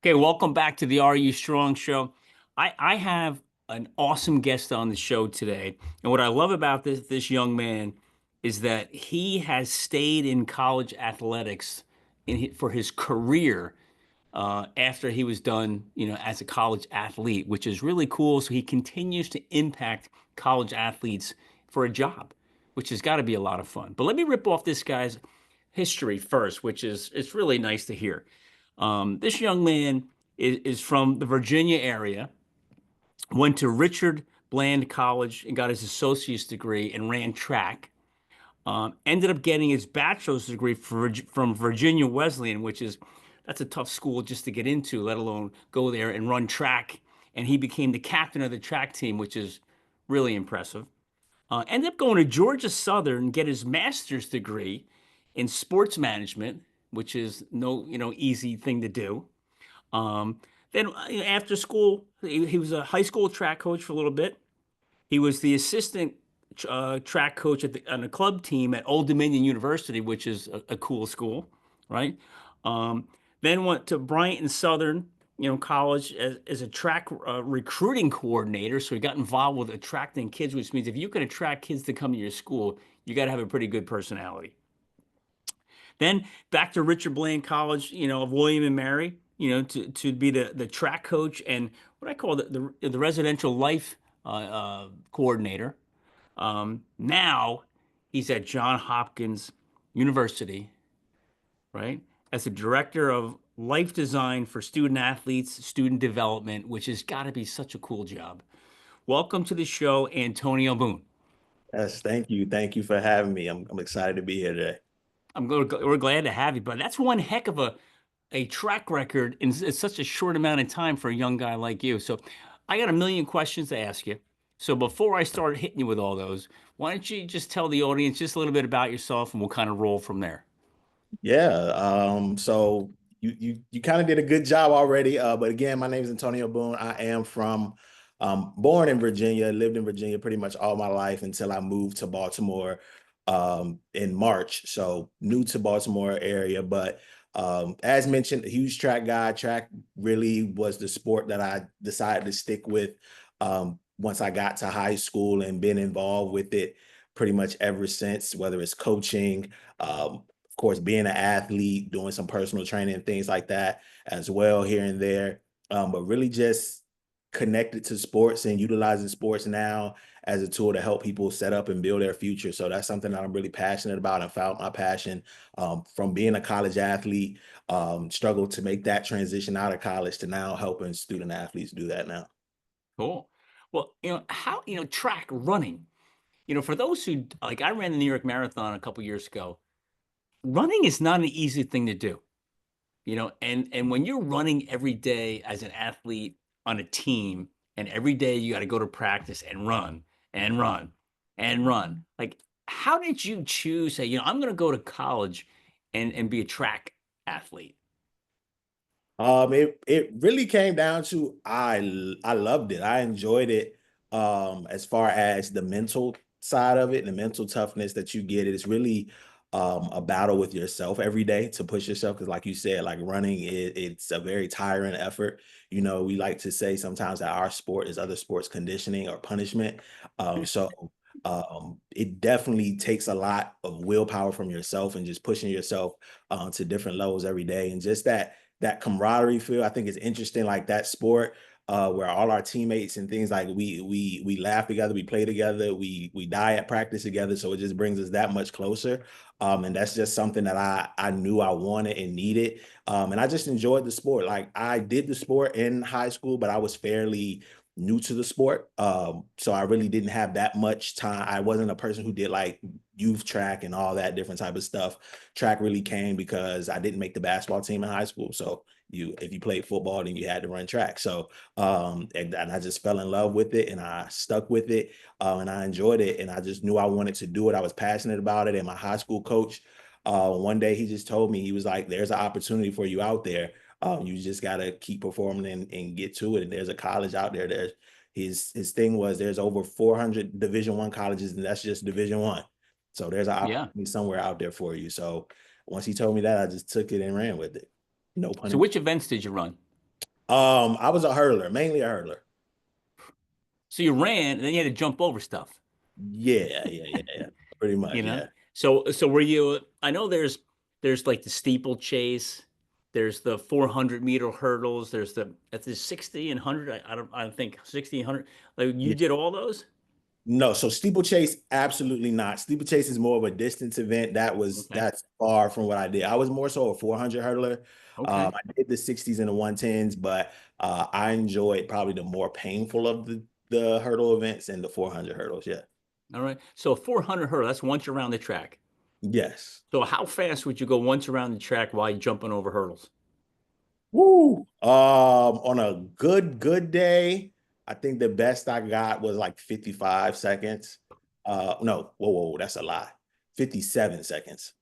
Okay, welcome back to the Are You Strong show. I have an awesome guest on the show today. And what I love about this young man is that he has stayed in college athletics for his career after he was done, as a college athlete, which is really cool. So he continues to impact college athletes for a job, which has got to be a lot of fun. But let me rip off this guy's history first, which is it's really nice to hear. This young man is from the Virginia area, went to Richard Bland College and got his associate's degree and ran track. Ended up getting his bachelor's degree from Virginia Wesleyan, which is that's a tough school just to get into, let alone go there and run track. And he became the captain of the track team, which is really impressive. Ended up going to Georgia Southern and get his master's degree in sports management, which is no, easy thing to do. Um, then after school, he was a high school track coach for a little bit. He was the assistant track coach on a club team at Old Dominion University, which is a cool school, right? Um, then went to Bryant and Southern, college as a track recruiting coordinator. So he got involved with attracting kids, which means if you can attract kids to come to your school, you got to have a pretty good personality. Then back to Richard Bland College, of William and Mary, to be the track coach and what I call the residential life coordinator. Now he's at Johns Hopkins University, right, as the director of life design for student athletes, student development, which has got to be such a cool job. Welcome to the show, Antonio Boone. Yes, thank you. Thank you for having me. I'm excited to be here today. We're glad to have you, but that's one heck of a track record in such a short amount of time for a young guy like you. So I got a million questions to ask you. So before I start hitting you with all those, why don't you just tell the audience just a little bit about yourself and we'll kind of roll from there. Yeah, so you kind of did a good job already. But again, my name is Antonio Boone. I am from born in Virginia, lived in Virginia pretty much all my life until I moved to Baltimore in March. So new to Baltimore area, but as mentioned, a huge track guy. Track really was the sport that I decided to stick with once I got to high school and been involved with it pretty much ever since, whether it's coaching, of course, being an athlete, doing some personal training and things like that as well here and there. But really just connected to sports and utilizing sports now as a tool to help people set up and build their future. So that's something that I'm really passionate about and found my passion from being a college athlete, struggled to make that transition out of college to now helping student athletes do that now. Cool. Well, how, track running, for those who like, I ran the New York Marathon a couple years ago. Running is not an easy thing to do, and when you're running every day as an athlete on a team, and every day you got to go to practice and run and run and run. Like, how did you choose, say, I'm going to go to college and be a track athlete? It really came down to I loved it. I enjoyed it. As far as the mental side of it, and the mental toughness that you get, it's really a battle with yourself every day to push yourself. Because, like you said, like running, it's a very tiring effort. We like to say sometimes that our sport is other sports conditioning or punishment. It definitely takes a lot of willpower from yourself and just pushing yourself to different levels every day, and just that camaraderie feel. I think is interesting, like that sport where all our teammates and things like we laugh together, we play together, we die at practice together. So it just brings us that much closer. And that's just something that I knew I wanted and needed. And I just enjoyed the sport. Like I did the sport in high school, but I was fairly new to the sport. So I really didn't have that much time. I wasn't a person who did like youth track and all that different type of stuff. Track really came because I didn't make the basketball team in high school. So if you played football, then you had to run track. So and I just fell in love with it and I stuck with it and I enjoyed it. And I just knew I wanted to do it. I was passionate about it. And my high school coach, one day he just told me, he was like, there's an opportunity for you out there. You just got to keep performing and get to it. And there's a college out there. There's his thing was there's over 400 Division I colleges, and that's just Division I. So there's an Yeah. opportunity somewhere out there for you. So once he told me that, I just took it and ran with it. No pun So intended. which events did you run? I was a hurdler, mainly a hurdler. So you ran, and then you had to jump over stuff, Yeah. Pretty you much, know? yeah. So were you, I know there's like the steeplechase, there's the 400-meter hurdles, there's the 60 and 100. I don't think 60 and 100. Like you Yeah. did all those? No, so steeplechase, absolutely not. Steeplechase is more of a distance event. Okay. That's far from what I did. I was more so a 400 hurdler. Okay. I did the 60s and the 110s, but I enjoyed probably the more painful of the hurdle events and the 400 hurdles. Yeah. All right. So 400 hurdle, that's once around the track. Yes. So how fast would you go once around the track while you're jumping over hurdles? Woo. On a good day, I think the best I got was like 55 seconds. No, whoa, that's a lie. 57 seconds.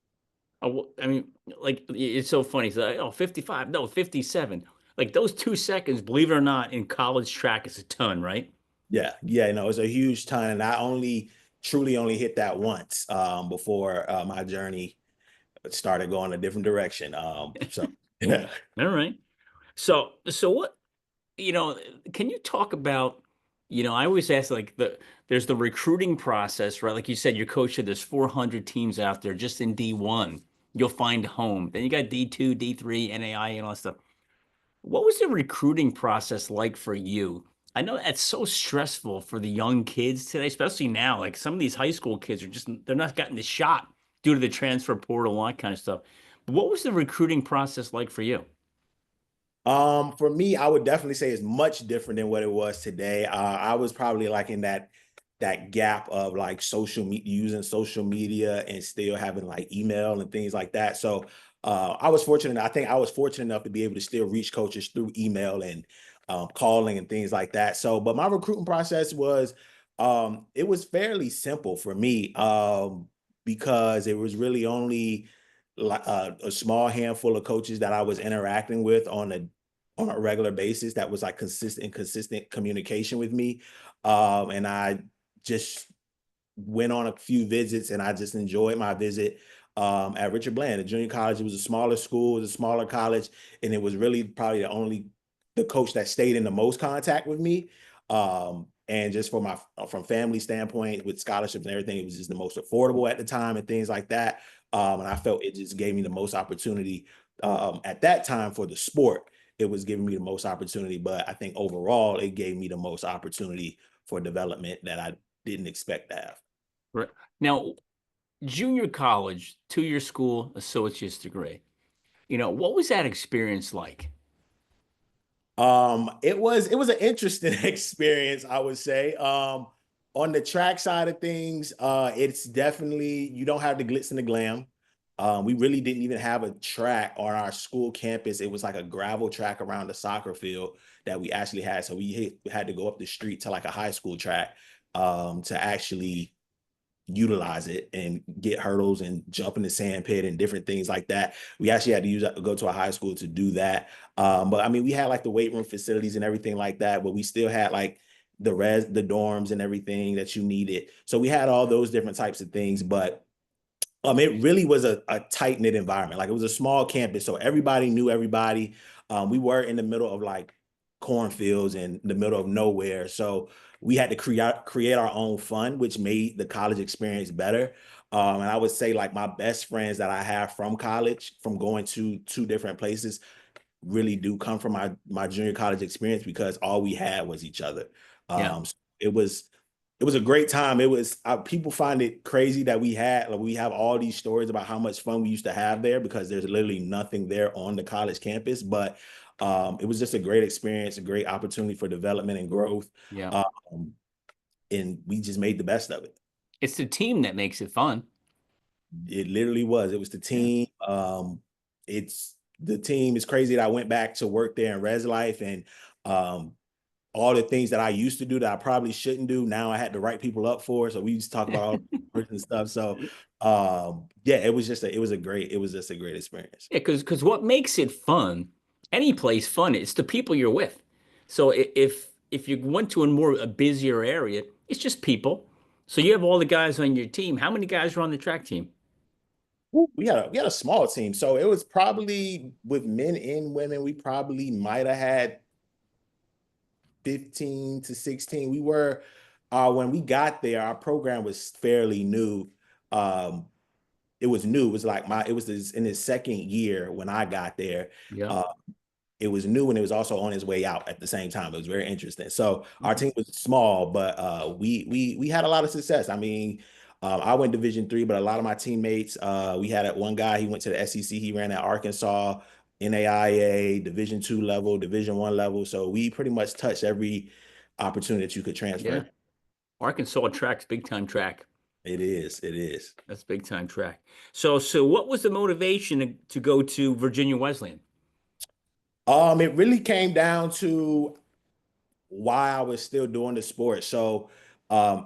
I mean, like it's so funny. It's like, oh, 55, no, 57. Like those 2 seconds, believe it or not, in college track is a ton, right? Yeah, no, it's a huge ton. And I truly only hit that once before my journey started going a different direction. So yeah. All right. So what, you know, can you talk about, I always ask like there's the recruiting process, right? Like you said, your coach said there's 400 teams out there just in D1. You'll find home. Then you got D2, D3, NAI, and all that stuff. What was the recruiting process like for you? I know that's so stressful for the young kids today, especially now. Like some of these high school kids they're not getting the shot due to the transfer portal and all that kind of stuff. But what was the recruiting process like for you? For me, I would definitely say it's much different than what it was today. I was probably like in that gap of like using social media and still having like email and things like that. So I was fortunate. I think I was fortunate enough to be able to still reach coaches through email and calling and things like that. So, but my recruiting process was it was fairly simple for me because it was really only like a small handful of coaches that I was interacting with on a regular basis that was like consistent communication with me. And I just went on a few visits and I just enjoyed my visit at Richard Bland, a junior college. It was a smaller school, it was a smaller college, and it was really probably the coach that stayed in the most contact with me. And just from family standpoint with scholarships and everything, it was just the most affordable at the time and things like that. And I felt it just gave me the most opportunity at that time for the sport. It was giving me the most opportunity, but I think overall it gave me the most opportunity for development that I didn't expect to have. Right. Now, junior college, 2-year school, associate's degree. What was that experience like? It was an interesting experience, I would say. On the track side of things, it's definitely you don't have the glitz and the glam. We really didn't even have a track on our school campus. It was like a gravel track around the soccer field that we actually had. So we had to go up the street to like a high school track to actually utilize it and get hurdles and jump in the sand pit and different things like that. We actually had to go to a high school to do that. But I mean, we had like the weight room facilities and everything like that, but we still had like the dorms and everything that you needed. So we had all those different types of things, but it really was a tight knit environment. Like it was a small campus, so everybody knew everybody. We were in the middle of like cornfields and the middle of nowhere, so we had to create our own fun, which made the college experience better. And I would say like my best friends that I have from college, from going to two different places, really do come from my junior college experience because all we had was each other. Yeah. So it was a great time. It was people find it crazy that we have all these stories about how much fun we used to have there because there's literally nothing there on the college campus. But it was just a great experience, a great opportunity for development and growth. Yeah. Um, and we just made the best of it. It's the team that makes it fun. It literally was. It was the Yeah. team. It's the team. It's crazy that I went back to work there in res life and um, all the things that I used to do that I probably shouldn't do. Now I had to write people up for. So we used to talk about all the and stuff. So yeah, it was just a great experience. Yeah, because what makes it fun, any place fun, it's the people you're with. So if you went to a busier area, it's just people. So you have all the guys on your team. How many guys are on the track team? We had a small team. So it was probably with men and women, we probably might have had 15 to 16. We were when we got there, our program was fairly new. Um, it was new. It was like in his second year when I got there. Yeah. Uh, it was new and it was also on his way out at the same time. It was very interesting. So our Okay. team was small, but we had a lot of success. I mean, I went Division III, but a lot of my teammates, we had one guy. He went to the SEC. He ran at Arkansas, NAIA, Division II level, Division I level. So we pretty much touched every opportunity that you could transfer Yeah. in. Arkansas track's big time track. It is. It is. That's big time track. So what was the motivation to go to Virginia Wesleyan? It really came down to why I was still doing the sport. So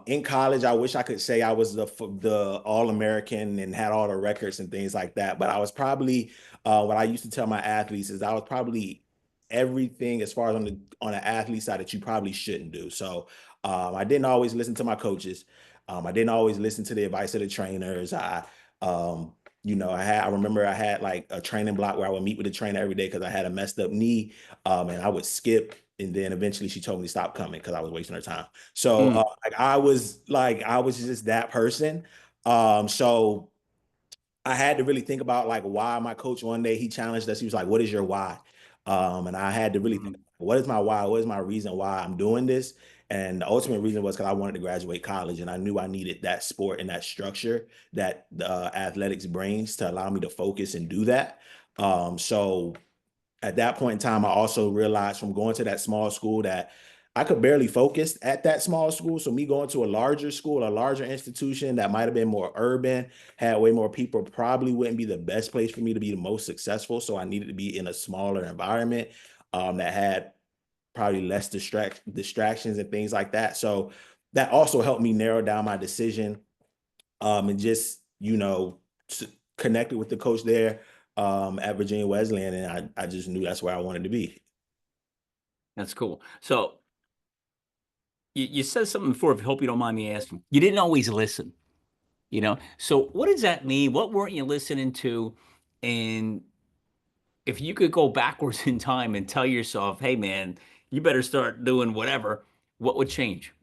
in college, I wish I could say I was the All-American and had all the records and things like that. But I was probably what I used to tell my athletes is I was probably everything as far as on the athlete side that you probably shouldn't do. So I didn't always listen to my coaches. I didn't always listen to the advice of the trainers. Um, I remember I had like a training block where I would meet with the trainer every day because I had a messed up knee, and I would skip. And then eventually she told me to stop coming because I was wasting her time. So Mm, I was just that person. So I had to really think about like why my coach one day he challenged us. He was like, "What is your why?" And I had to really think, mm, what is my why? What is my reason why I'm doing this? And the ultimate reason was because I wanted to graduate college, and I knew I needed that sport and that structure that athletics brings to allow me to focus and do that. So at that point in time, I also realized from going to that small school that I could barely focus at that small school. So me going to a larger school, a larger institution that might have been more urban, had way more people, probably wouldn't be the best place for me to be the most successful. So I needed to be in a smaller environment that had probably less distractions and things like that. So that also helped me narrow down my decision, and just connected with the coach there at Virginia Wesleyan, and I just knew that's where I wanted to be. that's cool. So you said something before, if hope you don't mind me asking. You didn't always listen, you know? So what does that mean? What weren't you listening to? And if you could go backwards in time and tell yourself, hey man, you better start doing whatever, what would change?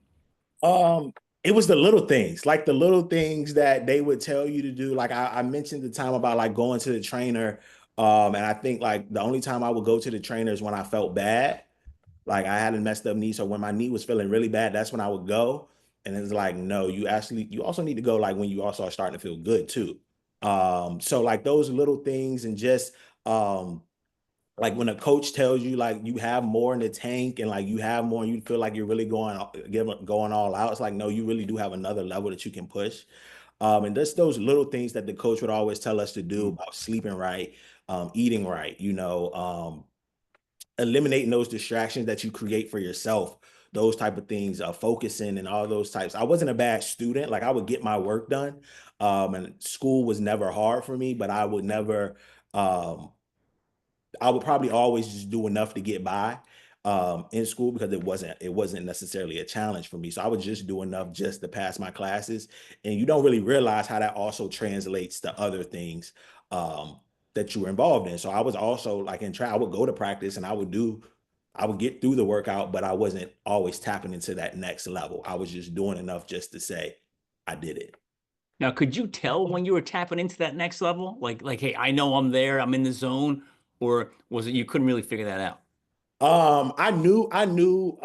Um, it was the little things, like the little things that they would tell you to do. Like I mentioned the time about like going to the trainer. And I think like the only time I would go to the trainer is when I felt bad. Like I had a messed up knee. So when my knee was feeling really bad, that's when I would go. And it's like, no, you also need to go like when you also are starting to feel good too. So like those little things and just um like when a coach tells you like you have more in the tank and like you have more and you feel like you're really going all out, it's like no, you really do have another level that you can push. And just those little things that the coach would always tell us to do Mm. about sleeping right, eating right, eliminating those distractions that you create for yourself, those type of things, focusing and all those types. I wasn't a bad student. Like I would get my work done. And school was never hard for me, but um, I would probably always just do enough to get by in school because it wasn't necessarily a challenge for me. So I would just do enough just to pass my classes, and you don't really realize how that also translates to other things um, that you were involved in. So I was also like in track. I would go to practice and I would get through the workout, but I wasn't always tapping into that next level. I was just doing enough just to say I did it. Now, could you tell when you were tapping into that next level? Hey, I know I'm there, I'm in the zone, or was it you couldn't really figure that out? I knew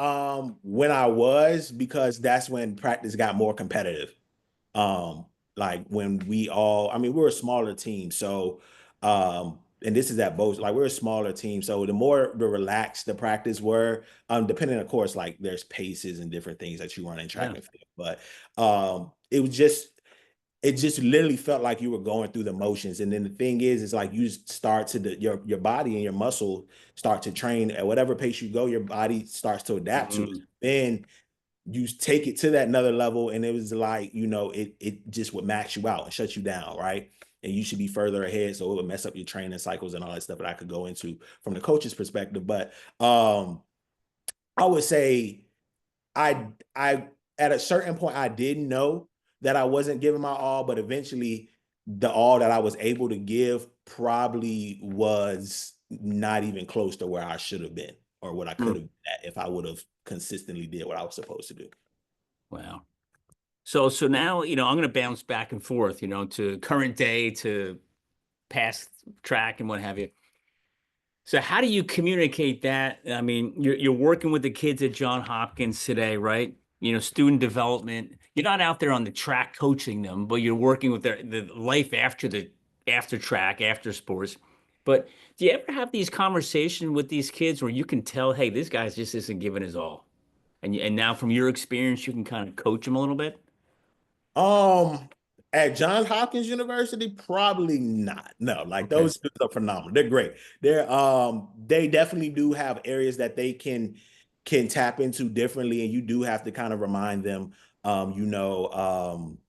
when I was because that's when practice got more competitive. Um, like when I mean, we're a smaller team, so and this is at both, like we're a smaller team, so the relaxed the practice were, depending, of course, like there's paces and different things that you run in track Yeah. and field, but it just literally felt like you were going through the motions. And then the thing is like you start to your body and your muscle start to train at whatever pace you go, your body starts to adapt to it. Mm. Then you take it to that another level, and it was like, it just would max you out and shut you down, right? And you should be further ahead. So it would mess up your training cycles and all that stuff that I could go into from the coach's perspective. But I would say I at a certain point I didn't know that I wasn't giving my all, but eventually the all that I was able to give probably was not even close to where I should have been or what I could Mm, have been at if I would have consistently did what I was supposed to do. wow. So now, I'm going to bounce back and forth, to current day, to past track and what have you. So how do you communicate that? I mean, you're working with the kids at John Hopkins today, right? Student development. You're not out there on the track coaching them, but you're working with the life after track, after sports. But do you ever have these conversations with these kids where you can tell, hey, this guy just isn't giving his all, and now from your experience, you can kind of coach them a little bit? Um, at Johns Hopkins University, probably not. No, like Okay. those students are phenomenal. They're great. They definitely do have areas that they can tap into differently, and you do have to kind of remind them, um, you know, um,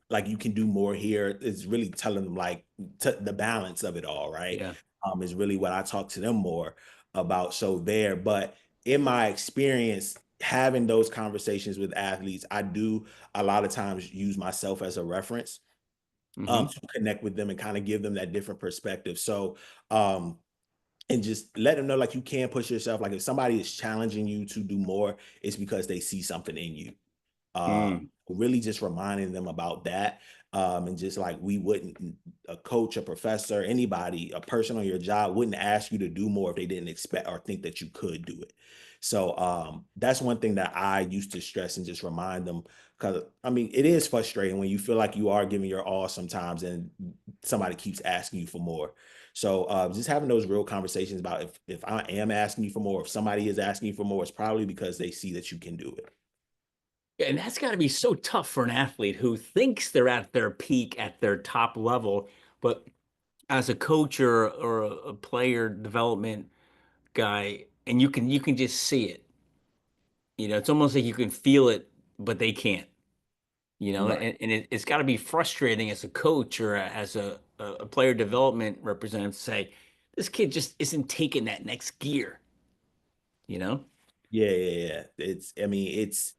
like you can do more here. It's really telling them like the balance of it all, right? Yeah. Is really what I talk to them more about. So there, but in my experience, having those conversations with athletes, I do a lot of times use myself as a reference Hmm. to connect with them and kind of give them that different perspective. So um, and just let them know like you can push yourself. Like if somebody is challenging you to do more, it's because they see something in you. Mm. Really just reminding them about that. And just like we wouldn't, a coach, a professor, anybody, a person on your job wouldn't ask you to do more if they didn't expect or think that you could do it. So that's one thing that I used to stress and just remind them, because I mean it is frustrating when you feel like you are giving your all sometimes and somebody keeps asking you for more. So just having those real conversations about if I am asking you for more, if somebody is asking you for more, it's probably because they see that you can do it. Yeah, and that's got to be so tough for an athlete who thinks they're at their peak, at their top level, but as a coach or a player development guy, and you can just see it. It's almost like you can feel it, but they can't. Right. And it's got to be frustrating as a coach or as a player development representative to say, this kid just isn't taking that next gear, you know? Yeah, yeah, yeah. I mean, it's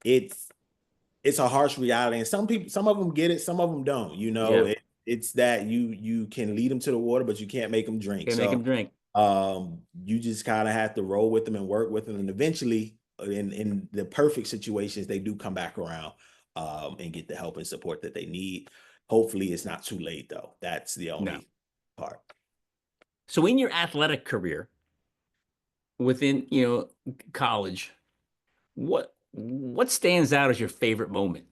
it's a harsh reality, and some people, some of them get it, some of them don't. Yeah, It's that you can lead them to the water, but you can't make them drink. can't make So, him drink. you just kind of have to roll with them and work with them, and eventually, in the perfect situations, they do come back around, and get the help and support that they need. Hopefully, it's not too late though. That's the No. only part. So in your athletic career within, college, what stands out as your favorite moment?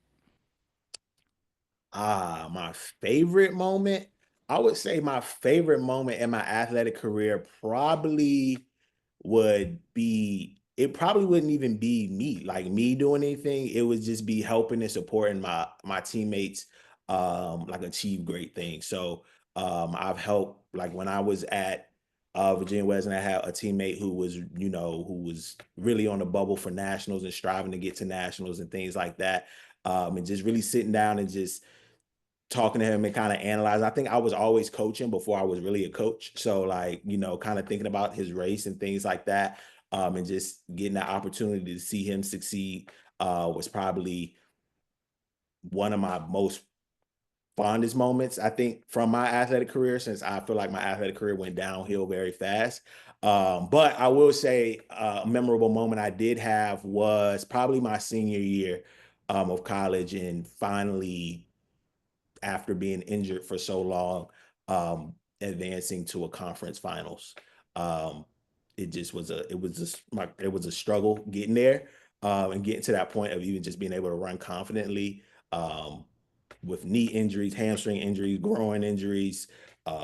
My favorite moment. I would say my favorite moment in my athletic career probably would be it probably wouldn't even be me, like me doing anything. It would just be helping and supporting my teammates like achieve great things. So I've helped like when I was at Virginia Wesleyan, I had a teammate who was, who was really on the bubble for nationals and striving to get to nationals and things like that. And just really sitting down and just talking to him and kind of analyze. I think I was always coaching before I was really a coach. So like, kind of thinking about his race and things like that. And just getting that opportunity to see him succeed was probably one of my most fondest moments, I think, from my athletic career, since I feel like my athletic career went downhill very fast. But I will say a memorable moment I did have was probably my senior year of college and finally after being injured for so long, advancing to a conference finals. Um, it was a struggle getting there, and getting to that point of even just being able to run confidently, um, with knee injuries, hamstring injuries, groin injuries,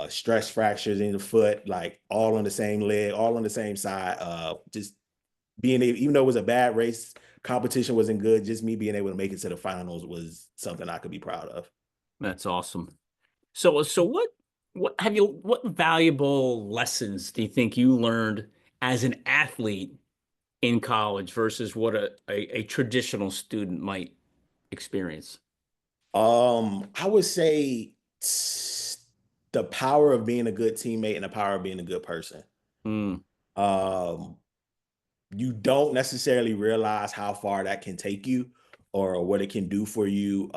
stress fractures in the foot, like all on the same leg, all on the same side. Just being able, even though it was a bad race, competition wasn't good. Just me being able to make it to the finals was something I could be proud of. That's awesome. So what valuable lessons do you think you learned as an athlete in college versus what a traditional student might experience? I would say the power of being a good teammate and the power of being a good person. Mm, Um, you don't necessarily realize how far that can take you or what it can do for you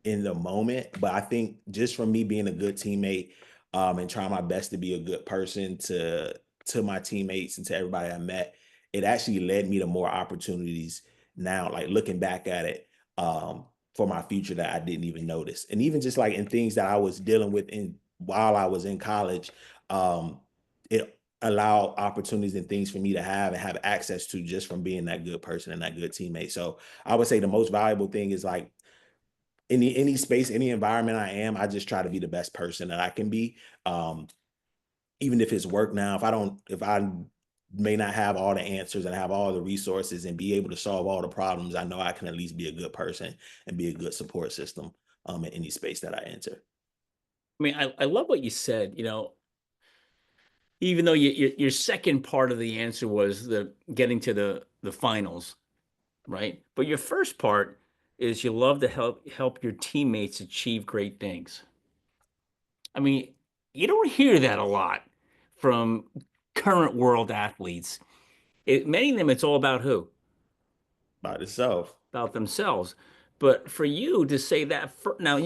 in the moment. But I think just from me being a good teammate and trying my best to be a good person to my teammates and to everybody I met, it actually led me to more opportunities now, like looking back at it, for my future that I didn't even notice. And even just like in things that I was dealing with in while I was in college, it allowed opportunities and things for me to have and have access to just from being that good person and that good teammate. So I would say the most valuable thing is like any space, any environment I am, I just try to be the best person that I can be. Um, Even if it's work now, if I may not have all the answers and have all the resources and be able to solve all the problems, I know I can at least be a good person and be a good support system in any space that I enter. I mean, I love what you said, even though your second part of the answer was the getting to the finals, right? But your first part is you love to help your teammates achieve great things. I mean, you don't hear that a lot from current world athletes. Many of them, it's all about who? By itself. About themselves. But for you to say that now,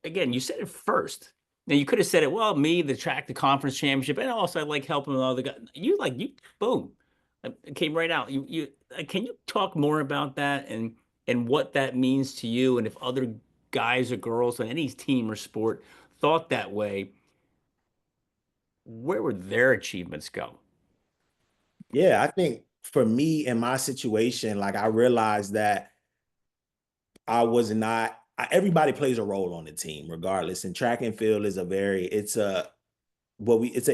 again, you said it first. Now you could have said it, well, me, the track, the conference championship, and also I like helping other guys. You boom, it came right out. Can you talk more about that and what that means to you, and if other guys or girls on any team or sport thought that way, where would their achievements go? Yeah, I think for me in my situation, like I realized that I was not everybody plays a role on the team regardless. And track and field is it's an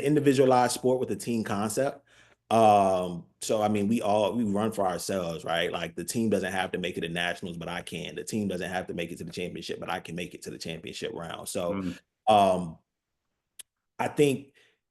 individualized sport with a team concept. So I mean we run for ourselves, right? Like the team doesn't have to make it to nationals, but I can. The team doesn't have to make it to the championship, but I can make it to the championship round. So Mm, um I think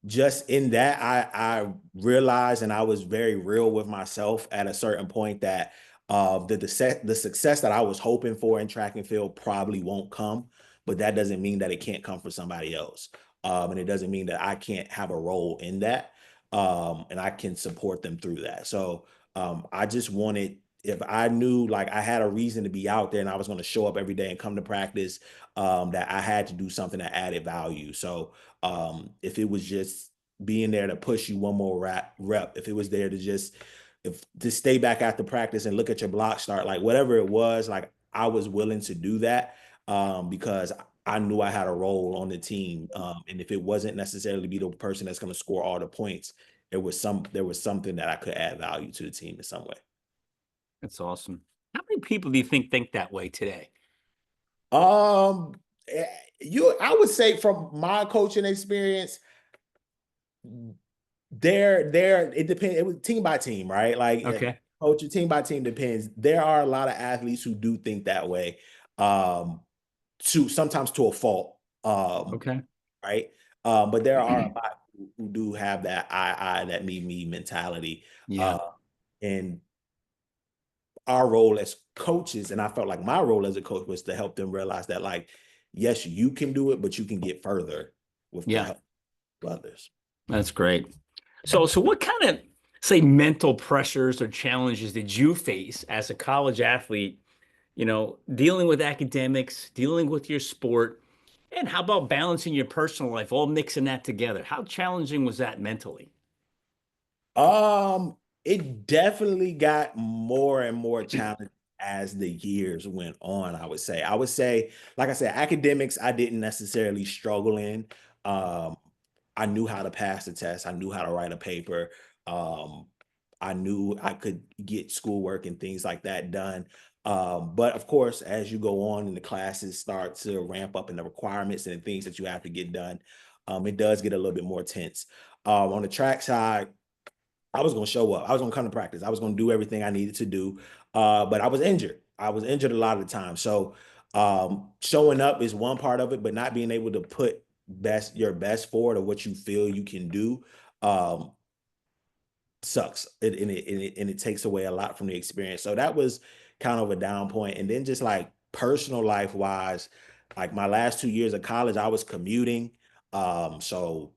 just in that, I realized and I was very real with myself at a certain point that the success that I was hoping for in track and field probably won't come, but that doesn't mean that it can't come for somebody else. And it doesn't mean that I can't have a role in that. And I can support them through that. So I just wanted, if I knew like I had a reason to be out there and I was going to show up every day and come to practice, that I had to do something that added value. So if it was just being there to push you one more rep, if it was there to if to stay back after practice and look at your block start, like whatever it was, like I was willing to do that because I knew I had a role on the team. And if it wasn't necessarily be the person that's going to score all the points, there was something that I could add value to the team in some way. that's awesome. How many people do you think that way today? Um, eh, I would say from my coaching experience, it depends. It was team by team, right? Like Okay. coach, team by team depends. There are a lot of athletes who do think that way, um, to sometimes to a fault, Okay. right? But there are a lot who do have that I that me mentality, Yeah. uh, and our role as coaches, and I felt like my role as a coach was to help them realize that, like, yes, you can do it, but you can get further with the Yeah. help of others. That's great. So what kind of, say, mental pressures or challenges did you face as a college athlete, dealing with academics, dealing with your sport, and how about balancing your personal life, all mixing that together? How challenging was that mentally? Um, it definitely got more and more challenging as the years went on, I would say, like I said, academics, I didn't necessarily struggle in. Um, I knew how to pass the test. I knew how to write a paper. Um, I knew I could get schoolwork and things like that done. But of course, as you go on and the classes start to ramp up and the requirements and the things that you have to get done, it does get a little bit more tense. On the track side, I was going to show up. I was going to come to practice. I was going to do everything I needed to do. But I was injured. I was injured a lot of the time. So showing up is one part of it, but not being able to put your best forward or what you feel you can do um, sucks. And it takes away a lot from the experience. So that was kind of a down point. And then just like personal life wise, like my last 2 years of college, I was commuting. So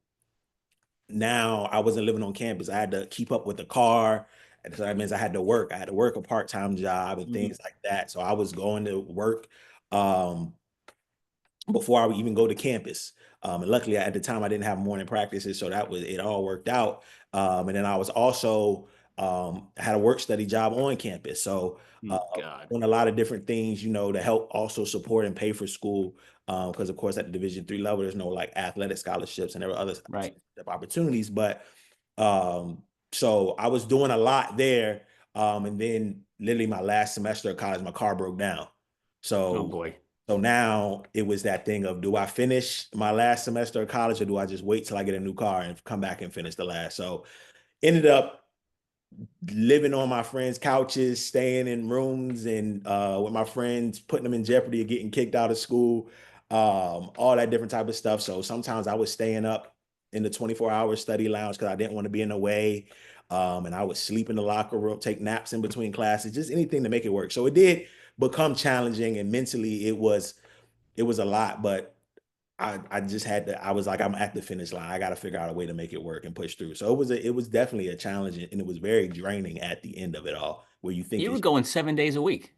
now I wasn't living on campus. I had to keep up with the car. And so that means I had to work. I had to work a part-time job and Mhm. things like that. So I was going to work um before I would even go to campus. And luckily at the time I didn't have morning practices, so that was it all worked out. And then I was also had a work study job on campus. So God. doing a lot of different things, to help also support and pay for school. Because of course at the Division III level, there's no like athletic scholarships and there were other Right. opportunities. But um, so I was doing a lot there. And then literally my last semester of college, my car broke down. Oh So boy. so now it was that thing of, do I finish my last semester of college or do I just wait till I get a new car and come back and finish the last? So ended up living on my friends' couches, staying in rooms and with my friends, putting them in jeopardy of getting kicked out of school, all that different type of stuff. So sometimes I was staying up in the 24-hour study lounge because I didn't want to be in the way. And I would sleep in the locker room, take naps in between classes, just anything to make it work. So it did become challenging, and mentally it was a lot, but I just had to. I was like, I'm at the finish line. I got to figure out a way to make it work and push through. So it was definitely a challenge, and it was very draining at the end of it all. Where you think You were it's, going 7 days a week.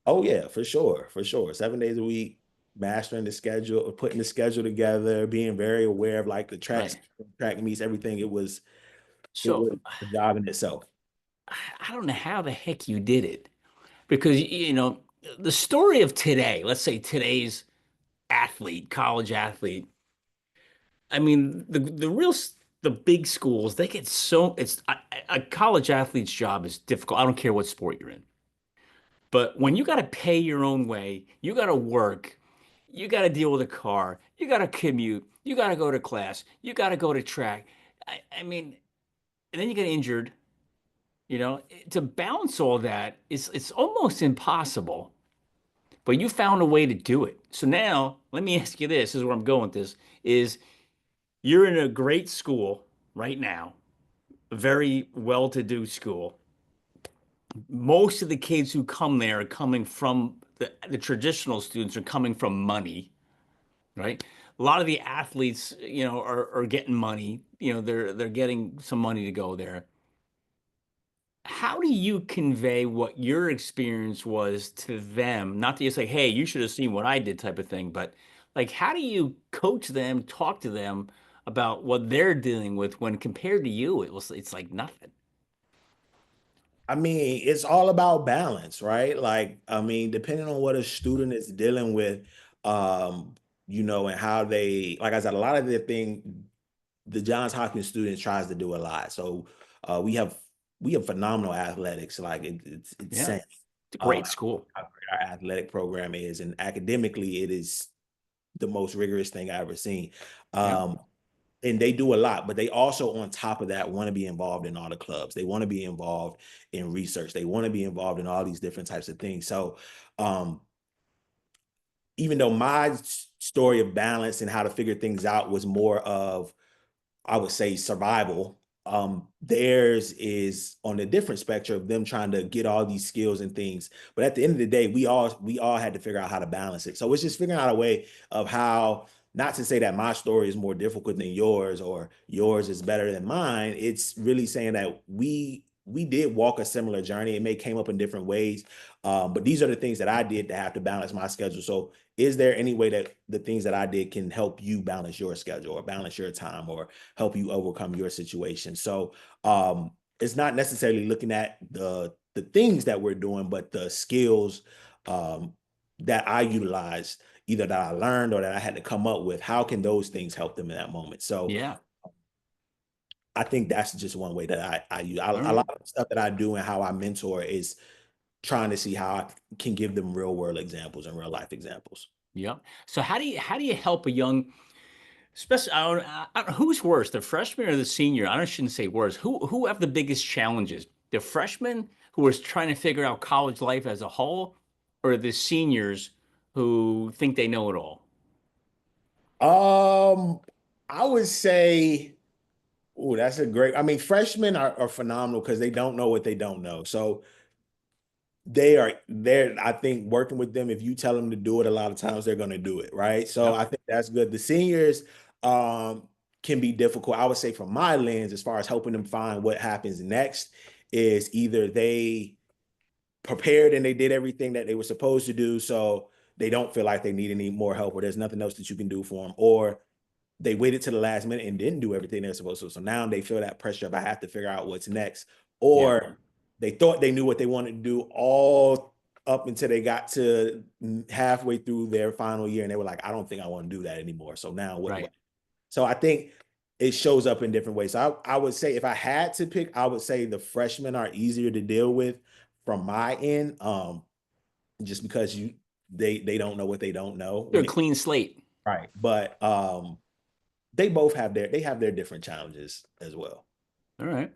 oh yeah, for sure, 7 days a week, mastering the schedule, putting the schedule together, being very aware of like the Right. track meets, everything. It So was a job in itself. I don't know how the heck you did it because, the story of today, let's say today's athlete, college athlete, I mean, the big schools, they get so, it's a college athlete's job is difficult. I don't care what sport you're in. But when you got to pay your own way, you got to work, you got to deal with a car, you got to commute, you got to go to class, you got to go to track. I mean, and then you get injured, to balance all that is it's almost impossible. But you found a way to do it. So now, let me ask you this, is where I'm going with this, is you're in a great school right now, a very well-to-do school. Most of the kids who come there are coming from the traditional students are coming from money, right? A lot of the athletes, are getting money. They're getting some money to go there. How do you convey what your experience was to them? Not that you say, hey, you should have seen what I did type of thing, but like, how do you coach them, talk to them about what they're dealing with when compared to you, it's like nothing. I mean, it's all about balance, right? Like, I mean, depending on what a student is dealing with, um, and how they, like I said, a lot of the Johns Hopkins students tries to do a lot. So we have phenomenal athletics. Like it's Yeah. insane. It's a Um, great school. how great our athletic program is, and academically, it is the most rigorous thing I ever seen. Yeah. Um, and they do a lot, but they also, on top of that, want to be involved in all the clubs. They want to be involved in research. They want to be involved in all these different types of things. So, um, even though my story of balance and how to figure things out was more of, I would say, survival. Theirs is on a different spectrum of them trying to get all these skills and things. But at the end of the day, we all had to figure out how to balance it. So it's just figuring out a way of how, not to say that my story is more difficult than yours or yours is better than mine. It's really saying that we did walk a similar journey. It may came up in different ways. But these are the things that I did to have to balance my schedule. So is there any way that the things that I did can help you balance your schedule or balance your time or help you overcome your situation? So it's not necessarily looking at the things that we're doing, but the skills um, that I utilized, either that I learned or that I had to come up with. How can those things help them in that moment? So Yeah. I think that's just one way that I use. All A right. lot of the stuff that I do and how I mentor is trying to see how I can give them real world examples and real life examples. Yeah. So how do you help a young, especially who's worse, the freshman or the senior? I shouldn't say worse. Who have the biggest challenges? The freshmen who are trying to figure out college life as a whole, or the seniors who think they know it all? Um, I would say, oh, that's a great. I mean, freshmen are phenomenal because they don't know what they don't know. So they're, I think, working with them, if you tell them to do it, a lot of times they're going to do it, right? So Yep. I think that's good. The seniors um can be difficult. I would say, from my lens, as far as helping them find what happens next, is either they prepared and they did everything that they were supposed to do. So they don't feel like they need any more help, or there's nothing else that you can do for them, or they waited to the last minute and didn't do everything they're supposed to. So now they feel that pressure of I have to figure out what's next. Yeah. Or they thought they knew what they wanted to do all up until they got to halfway through their final year and they were like, I don't think I want to do that anymore. So now what? Right. So I think it shows up in different ways. So I would say if I had to pick, I would say the freshmen are easier to deal with from my end. Just because they don't know what they don't know They're when a it clean slate. right. But they have their different challenges as well. All right.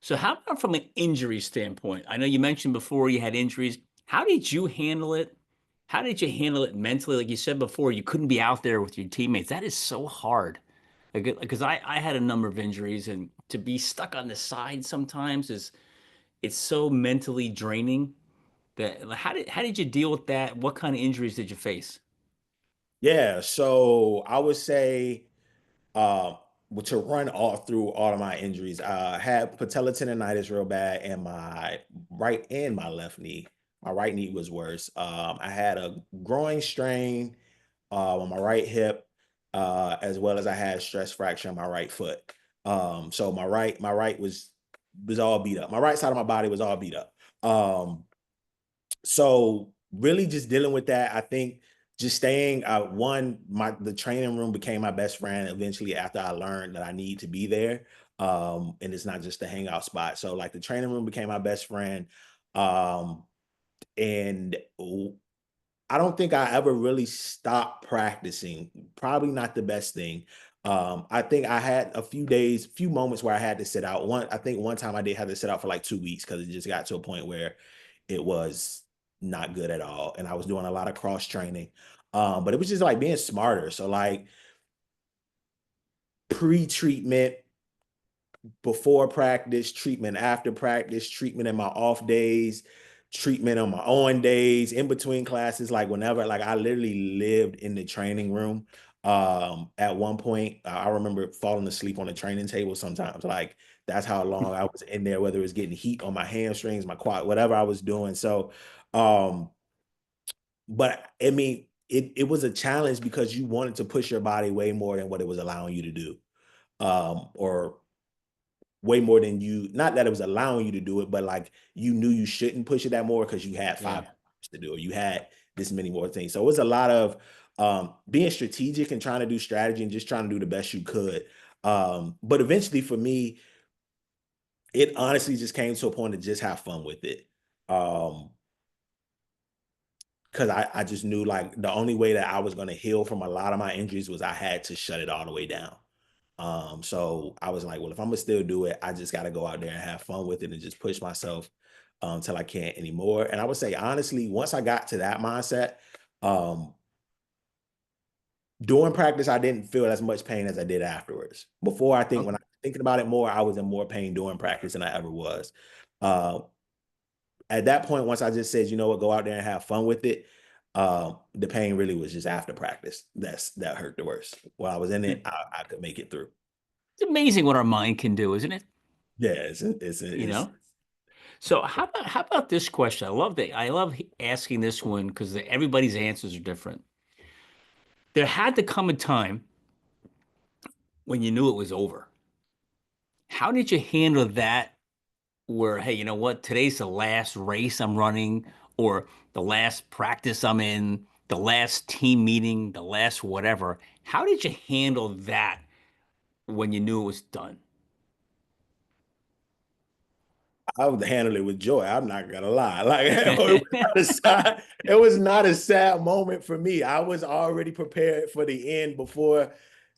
So how about from an injury standpoint? I know you mentioned before you had injuries. How did you handle it? How did you handle it mentally? Like you said before, you couldn't be out there with your teammates. That is so hard. Because I had a number of injuries, and to be stuck on the side sometimes is it's so mentally draining. That like, how did you deal with that? What kind of injuries did you face? Yeah, so I would say uh to run all through all of my injuries, I had patella tendonitis real bad in my right and my left knee. My right knee was worse. I had a groin strain on my right hip, as well as I had stress fracture on my right foot. So my right was all beat up. My right side of my body was all beat up. So really just dealing with that. I think just staying the training room became my best friend eventually after I learned that I need to be there. And it's not just a hangout spot. So like the training room became my best friend. Um, and I don't think I ever really stopped practicing. Probably not the best thing. I think I had few moments where I had to sit out. I think one time I did have to sit out for like 2 weeks because it just got to a point where it was not good at all. And I was doing a lot of cross training. But it was just like being smarter. So like pre-treatment, before practice, treatment after practice, treatment in my off days, treatment on my on days, in between classes, like whenever, like I literally lived in the training room. At one point, I remember falling asleep on the training table sometimes. Like that's how long I was in there, whether it was getting heat on my hamstrings, my quad, whatever I was doing. So, um, but I mean, it was a challenge because you wanted to push your body way more than what it was allowing you to do. Or way more than you, not that it was allowing you to do it, but like you knew you shouldn't push it that more because you had Yeah. 5 hours to do it. You had this many more things. So it was a lot of being strategic and trying to do strategy and just trying to do the best you could. But eventually for me, it honestly just came to a point to just have fun with it. Um, because I just knew like the only way that I was going to heal from a lot of my injuries was I had to shut it all the way down. So I was like, well, if I'm gonna still do it, I just got to go out there and have fun with it and just push myself till I can't anymore. And I would say, honestly, once I got to that mindset, um, during practice, I didn't feel as much pain as I did afterwards. Before, I think when I Okay. was thinking about it more, I was in more pain during practice than I ever was. Uh, at that point, once I just said, you know what, go out there and have fun with it, the pain really was just after practice. That hurt the worst. While I was in it, I could make it through. It's amazing what our mind can do, isn't it? Yeah, it's You it's know? So how about this question? I love asking this one because everybody's answers are different. There had to come a time when you knew it was over. How did you handle that? Where, hey, you know what? Today's the last race I'm running, or the last practice I'm in, the last team meeting, the last whatever. How did you handle that when you knew it was done? I would handle it with joy. I'm not gonna lie. Like it was not a sad moment for me. I was already prepared for the end before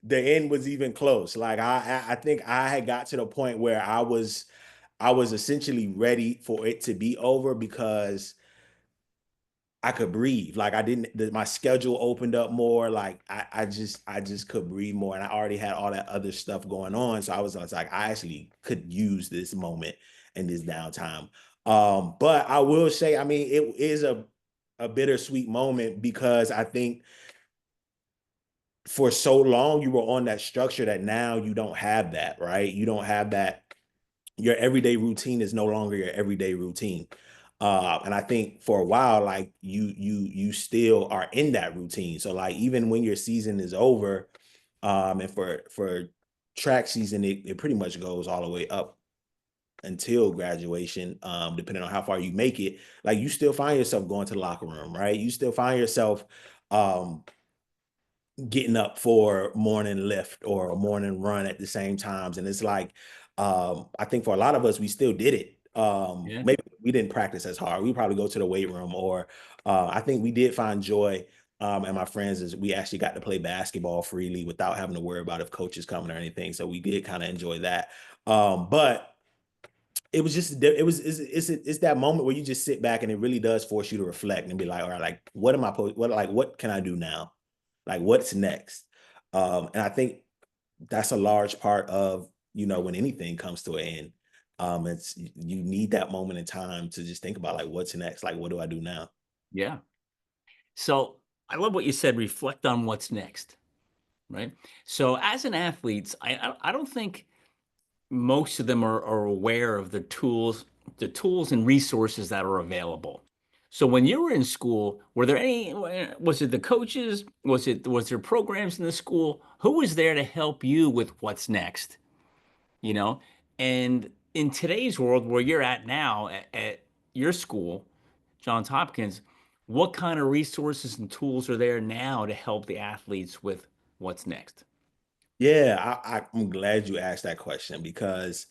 the end was even close. Like I think I had got to the point where I was essentially ready for it to be over because I could breathe. Like I didn't, my schedule opened up more. Like I just could breathe more. And I already had all that other stuff going on. So I was like, I actually could use this moment and this downtime. But I will say, I mean, it is a bittersweet moment because I think for so long you were on that structure that now you don't have that, right? You don't have that. Your everyday routine is no longer your everyday routine. And I think for a while, like you still are in that routine. So like even when your season is over, and for track season, it pretty much goes all the way up until graduation, depending on how far you make it. Like you still find yourself going to the locker room, right? You still find yourself um getting up for morning lift or a morning run at the same times. And it's like, I think for a lot of us, we still did it. Yeah. Maybe we didn't practice as hard. We probably go to the weight room, or I think we did find joy. And my friends is we actually got to play basketball freely without having to worry about if coaches coming or anything. So we did kind of enjoy that. But it was just it's that moment where you just sit back and it really does force you to reflect and be like, all right, like what am I what can I do now? Like what's next? And I think that's a large part of, when anything comes to an end. It's you need that moment in time to just think about like what's next, like what do I do now? Yeah. So I love what you said, reflect on what's next, right? So as an athlete, I don't think most of them are aware of the tools and resources that are available. So when you were in school, were there any, was it the coaches? Was there programs in the school? Who was there to help you with what's next? You know? And in today's world where you're at now at your school, Johns Hopkins, what kind of resources and tools are there now to help the athletes with what's next? Yeah, I'm glad you asked that question because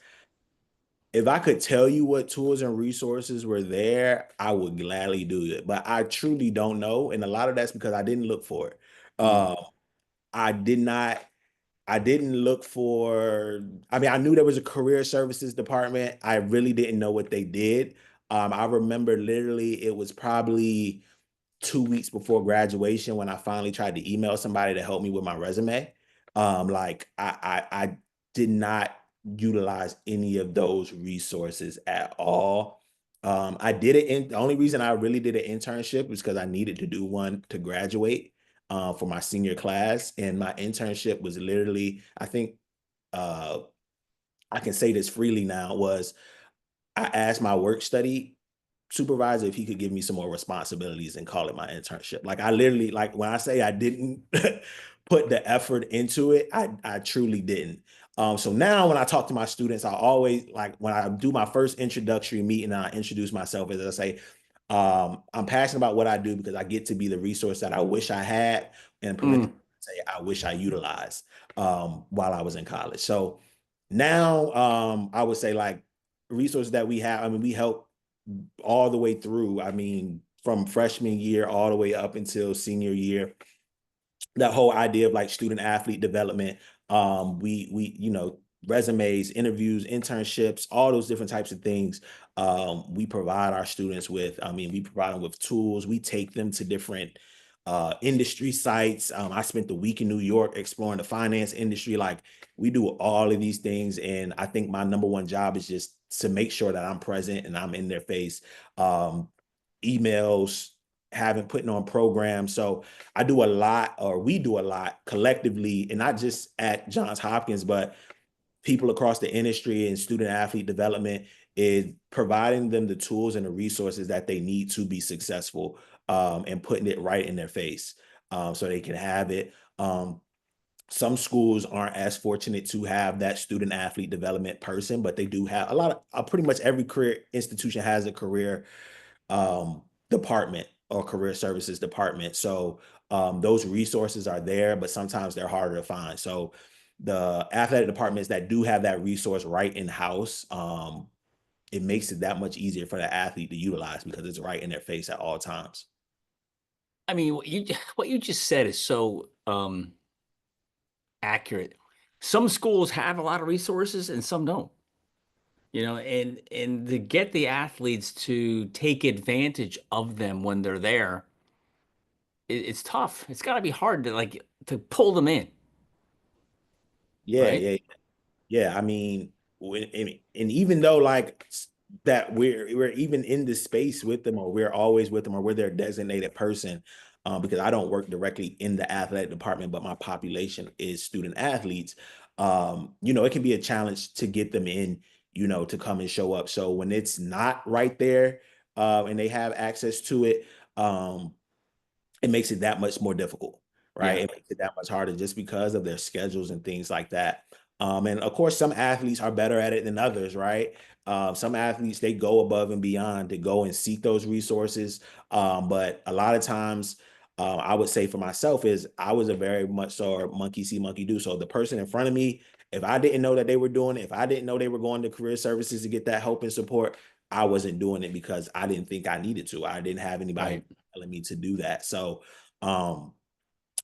if I could tell you what tools and resources were there, I would gladly do it. But I truly don't know. And a lot of that's because I didn't look for it. Mm, Uh, I did not, I didn't look for, I mean, I knew there was a career services department. I really didn't know what they did. I remember literally it was probably 2 weeks before graduation when I finally tried to email somebody to help me with my resume. Like I did not utilize any of those resources at all. I did it in the only reason I really did an internship was because I needed to do one to graduate for my senior class. And my internship was literally, I think uh I can say this freely now, was I asked my work study supervisor if he could give me some more responsibilities and call it my internship. Like I literally, like when I say I didn't put the effort into it, I truly didn't. So now when I talk to my students, I always like when I do my first introductory meeting, I introduce myself as I say, I'm passionate about what I do because I get to be the resource that I wish I had, and parentheses mm. say I wish I utilized while I was in college. So now I would say like resources that we have. I mean, we help all the way through. I mean, from freshman year all the way up until senior year. That whole idea of like student athlete development, we resumes, interviews, internships, all those different types of things. We provide our students with. I mean, we provide them with tools. We take them to different industry sites. I spent the week in New York exploring the finance industry. Like we do all of these things, and I think my number one job is just to make sure that I'm present and I'm in their face. Um, Emails, having putting on programs. So I do a lot, or we do a lot collectively, and not just at Johns Hopkins, but people across the industry and student athlete development, is providing them the tools and the resources that they need to be successful, and putting it right in their face, so they can have it. Some schools aren't as fortunate to have that student athlete development person, but they do have a lot of pretty much every career institution has a career department or career services department. So those resources are there, but sometimes they're harder to find. So the athletic departments that do have that resource right in house, it makes it that much easier for the athlete to utilize because it's right in their face at all times. I mean, what you just said is so accurate. Some schools have a lot of resources and some don't. And to get the athletes to take advantage of them when they're there, it's tough. It's got to be hard to pull them in, Yeah, right? yeah, yeah. I mean, and even though like that we're even in the space with them, or we're always with them, or we're their designated person, because I don't work directly in the athletic department, but my population is student athletes. It can be a challenge to get them in, to come and show up. So when it's not right there, and they have access to it, it makes it that much more difficult, right? Yeah. It makes it that much harder just because of their schedules and things like that. And of course, some athletes are better at it than others, right? Some athletes, they go above and beyond to go and seek those resources. But a lot of times, I would say for myself is I was a very much so a monkey see, monkey do. So the person in front of me, if I didn't know that they were doing it, if I didn't know they were going to career services to get that help and support, I wasn't doing it because I didn't think I needed to. I didn't have anybody Right. telling me to do that. So um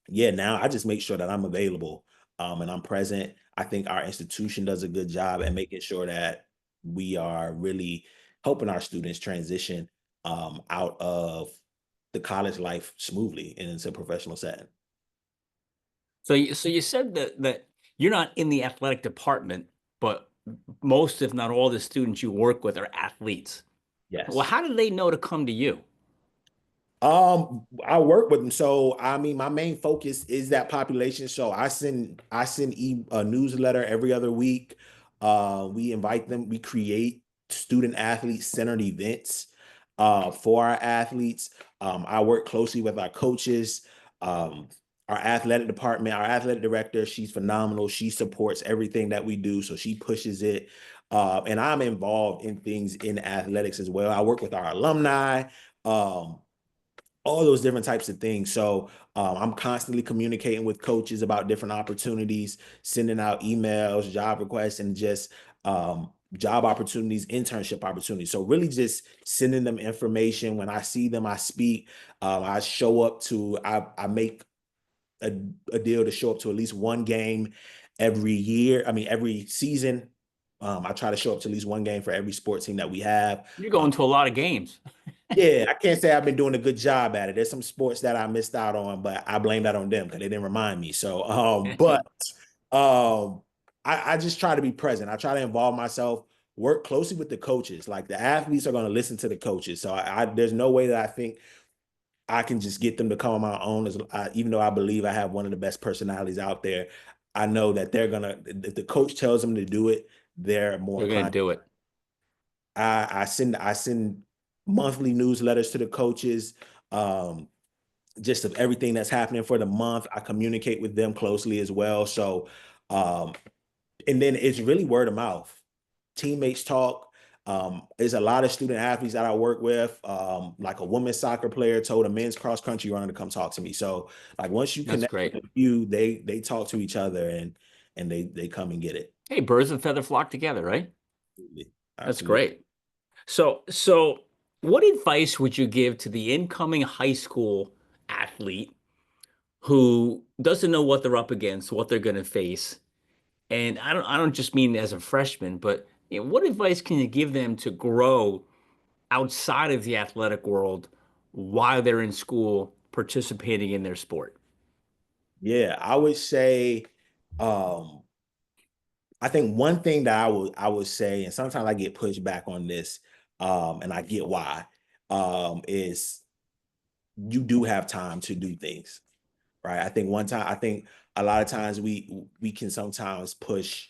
yeah, now I just make sure that I'm available and I'm present. I think our institution does a good job at making sure that we are really helping our students transition out of the college life smoothly and into a professional setting. So you said that you're not in the athletic department, but most, if not all, the students you work with are athletes. Well, Yes. how do they know to come to you? I work with them. So I mean, my main focus is that population. So I send a newsletter every other week. We invite them, we create student athlete centered events for our athletes. I work closely with our coaches, um, our athletic department, our athletic director. She's phenomenal. She supports everything that we do. So she pushes it. And I'm involved in things in athletics as well. I work with our alumni. Um, all those different types of things. So I'm constantly communicating with coaches about different opportunities, sending out emails, job requests, and just job opportunities, internship opportunities. So really just sending them information. When I see them, I speak. I show up to, I make a, a deal to show up to at least one game every year. I mean, every season. I try to show up to at least one game for every sports team that we have. You're going to a lot of games. Yeah, I can't say I've been doing a good job at it. There's some sports that I missed out on, but I blame that on them because they didn't remind me. So, um, I just try to be present. I try to involve myself, work closely with the coaches. Like the athletes are going to listen to the coaches. So there's no way that I think I can just get them to come on my own. Even though I believe I have one of the best personalities out there, I know that they're gonna. If the coach tells them to do it, they're more They're going to inclined. do it. I send monthly newsletters to the coaches, um, just of everything that's happening for the month. I communicate with them closely as well. So, um, and then it's really word of mouth. Teammates talk. There's a lot of student athletes that I work with. Like a women's soccer player told a men's cross country runner to come talk to me. So, like once you That's connect great. with a few, they talk to each other and they come and get it. Hey, birds of feather flock together, right? Absolutely. That's Absolutely. great. So what advice would you give to the incoming high school athlete who doesn't know what they're up against, what they're going to face? And I don't just mean as a freshman, but what advice can you give them to grow outside of the athletic world while they're in school participating in their sport? Yeah, I would say um I think one thing that I would say, and sometimes I get pushed back on this, and I get why, is you do have time to do things, right? I think a lot of times we can sometimes push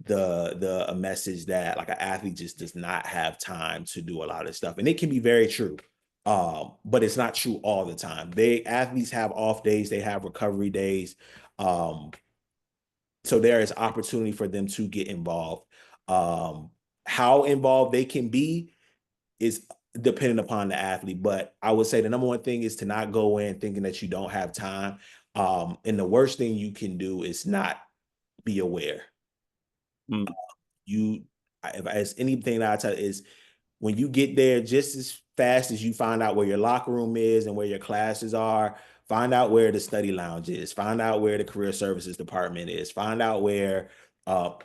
the a message that like an athlete just does not have time to do a lot of stuff, and it can be very true. But it's not true all the time. Athletes have off days, they have recovery days. Um, so there is opportunity for them to get involved. Um, how involved they can be is dependent upon the athlete. But I would say the number one thing is to not go in thinking that you don't have time. And the worst thing you can do is not be aware. Mm, You, if as anything that I tell is when you get there, just as fast as you find out where your locker room is and where your classes are, find out where the study lounge is, find out where the career services department is, find out where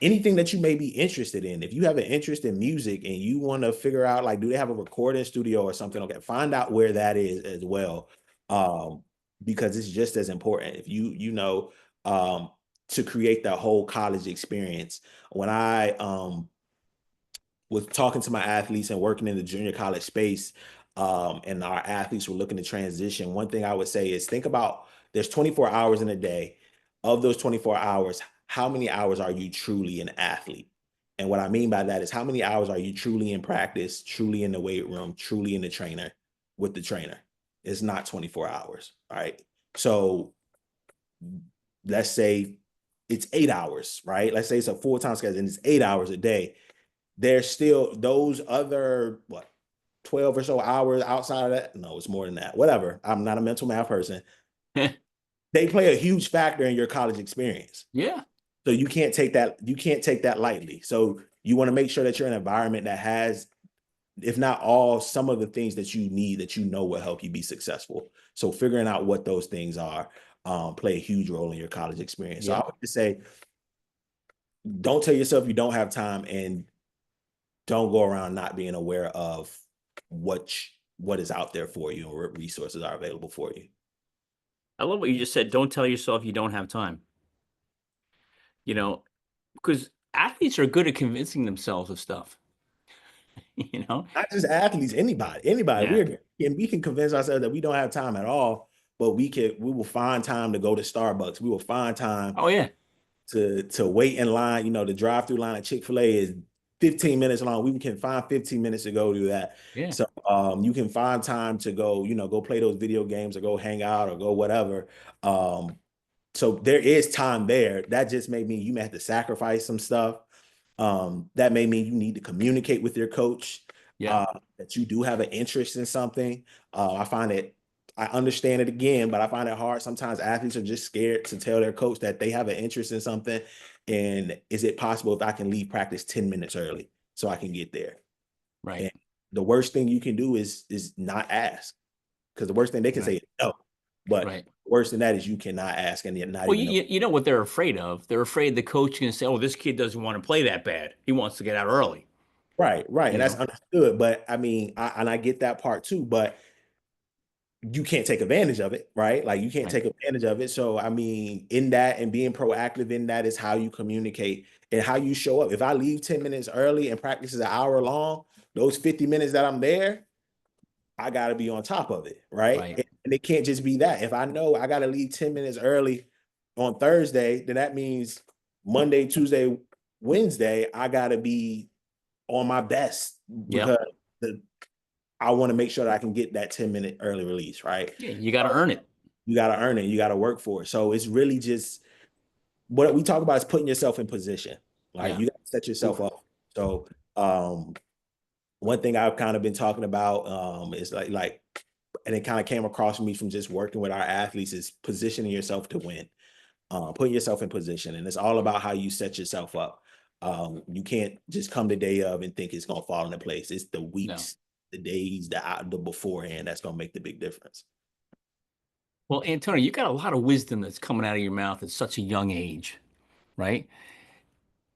anything that you may be interested in. If you have an interest in music and you want to figure out, like, do they have a recording studio or something? Okay, find out where that is as well, um, because it's just as important. If um, to create that whole college experience. When I was talking to my athletes and working in the junior college space, and our athletes were looking to transition, one thing I would say is think about there's 24 hours in a day. Of those 24 hours, how many hours are you truly an athlete? And what I mean by that is how many hours are you truly in practice, truly in the weight room, truly in the trainer with the trainer? It's not 24 hours. All right. So let's say it's 8 hours, right? Let's say it's a full-time schedule and it's 8 hours a day. There's still those other, what, 12 or so hours outside of that. No, it's more than that. Whatever. I'm not a mental math person. They play a huge factor in your college experience. Yeah, So you can't take that lightly. So you want to make sure that you're in an environment that has, if not all, some of the things that you need that you know will help you be successful. So figuring out what those things are play a huge role in your college experience. So I yeah. would just say, don't tell yourself you don't have time, and don't go around not being aware of what is out there for you and what resources are available for you. I love what you just said. Don't tell yourself you don't have time. You know, because athletes are good at convincing themselves of stuff. You know? Not just athletes, anybody. Yeah. We can convince ourselves that we don't have time at all, but we will find time to go to Starbucks. We will find time Oh yeah. to wait in line. You know, the drive-through line at Chick-fil-A is 15 minutes long. We can find 15 minutes to go do that. Yeah. So you can find time to go, go play those video games or go hang out or go whatever. Um, so there is time there. That just may mean you may have to sacrifice some stuff. That may mean you need to communicate with your coach Yeah. that you do have an interest in something. I find it, I understand it again, but I find it hard. Sometimes athletes are just scared to tell their coach that they have an interest in something. And is it possible if I can leave practice 10 minutes early so I can get there? Right. And the worst thing you can do is not ask, because the worst thing they can say Right. is no. But Right. worse than that is you cannot ask and yet not Well, even know. you know what they're afraid of? They're afraid the coach can say, "Oh, this kid doesn't want to play that bad. He wants to get out early." Right, right. You And that's know? understood. But I mean, I get that part too, but you can't take advantage of it, right? Like you can't Right. take advantage of it. So I mean, in that and being proactive in that is how you communicate and how you show up. If I leave 10 minutes early and practice is an hour long, those 50 minutes that I'm there, I gotta be on top of it, right? Right. And it can't just be that. If I know I gotta leave 10 minutes early on Thursday, then that means Monday, Tuesday, Wednesday, I gotta be on my best Yep. because the I want to make sure that I can get that 10-minute early release, right? Yeah. You got to So earn it. you got to earn it. You got to work for it. So it's really just what we talk about is putting yourself in position. Like Yeah. you got to set yourself Oof. up. So one thing I've kind of been talking about is and it kind of came across me from just working with our athletes is positioning yourself to win, putting yourself in position. And it's all about how you set yourself up. You can't just come the day of and think it's going to fall into place. It's the No. weeks, the days, the beforehand that's going to make the big difference. Well, Antonio, you got a lot of wisdom that's coming out of your mouth at such a young age, right?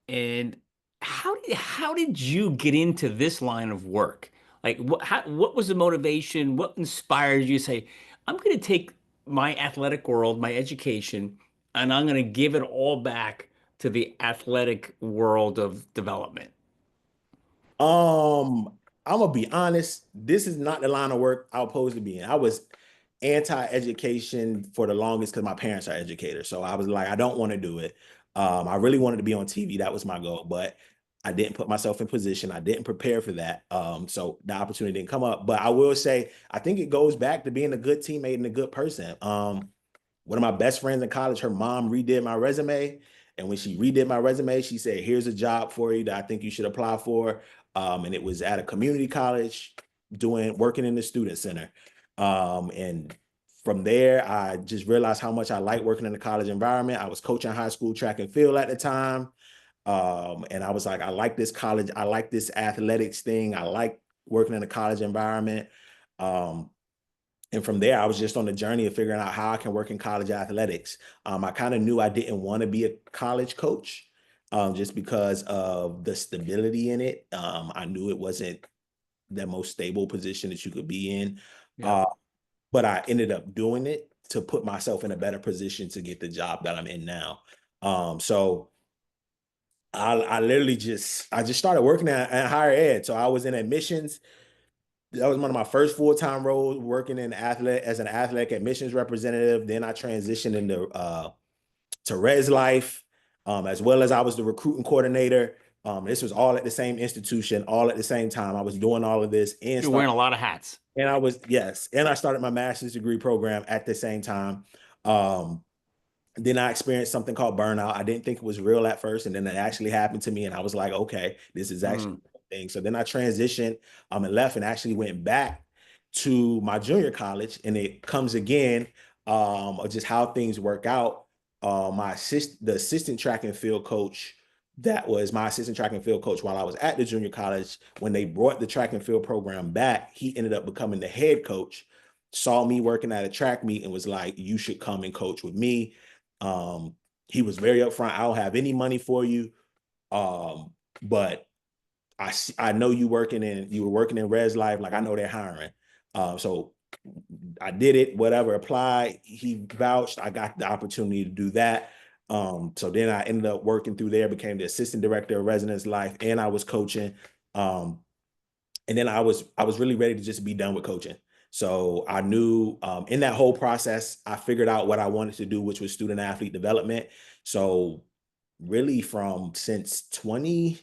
And how did you get into this line of work? Like what was the motivation? What inspired you to say, I'm going to take my athletic world, my education, and I'm going to give it all back to the athletic world of development? I'm gonna be honest. This is not the line of work I was supposed to be in. I was anti-education for the longest because my parents are educators. So I was like, I don't want to do it. I really wanted to be on TV. That was my goal, but I didn't put myself in position. I didn't prepare for that. So the opportunity didn't come up. But I will say, I think it goes back to being a good teammate and a good person. One of my best friends in college, her mom redid my resume. And when she redid my resume, she said, here's a job for you that I think you should apply for. And it was at a community college working in the student center. And from there, I just realized how much I like working in the college environment. I was coaching high school track and field at the time. And I was like, I like this college. I like this athletics thing. I like working in a college environment. Um, and from there, I was just on the journey of figuring out how I can work in college athletics. I kind of knew I didn't want to be a college coach just because of the stability in it. I knew it wasn't the most stable position that you could be in. Yeah. Uh, but I ended up doing it to put myself in a better position to get the job that I'm in now. So I literally I just started working at higher ed. So I was in admissions. That was one of my first full-time roles working as an athletic admissions representative. Then I transitioned into to Res Life, as well as I was the recruiting coordinator This was all at the same institution, all at the same time. I was doing all of this and You're start wearing a lot of hats. and I was, yes, and I started my master's degree program at the same time. Um, then I experienced something called burnout. I didn't think it was real at first, and then it actually happened to me, and I was like, okay, this is actually Mm. a thing. So then I transitioned and left and actually went back to my junior college, and it comes again of just how things work out. The assistant track and field coach that was my assistant track and field coach while I was at the junior college, when they brought the track and field program back, he ended up becoming the head coach, saw me working at a track meet and was like, you should come and coach with me. um, he was very upfront. I don't have any money for you, but I know you were working in Res Life. Like I know they're hiring. So I did it, whatever, applied. He vouched. I got the opportunity to do that. So then I ended up working through there, became the assistant director of residence life, and I was coaching. Um, and then I was really ready to just be done with coaching. So I knew in that whole process, I figured out what I wanted to do, which was student athlete development. So really from since 20,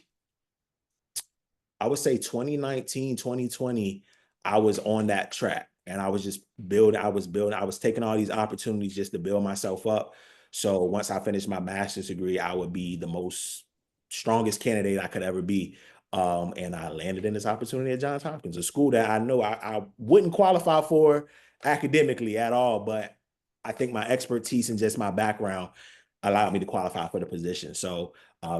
I would say 2019, 2020, I was on that track and I was just building, I was taking all these opportunities just to build myself up. So once I finished my master's degree, I would be the most strongest candidate I could ever be. And I landed in this opportunity at Johns Hopkins, a school that I know I wouldn't qualify for academically at all, but I think my expertise and just my background allowed me to qualify for the position. So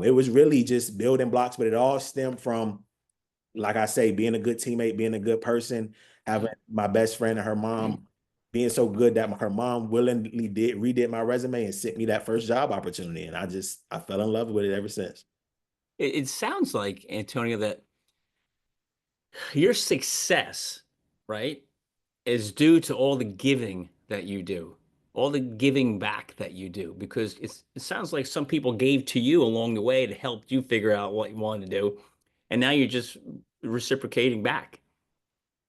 it was really just building blocks, but it all stemmed from, like I say, being a good teammate, being a good person, having my best friend and her Mm. mom being so good that her mom willingly redid my resume and sent me that first job opportunity. And I fell in love with it ever since. It sounds like, Antonio, that your success, right, is due to all the giving that you do, all the giving back that you do, because it sounds like some people gave to you along the way to help you figure out what you wanted to do, and now you're just reciprocating back.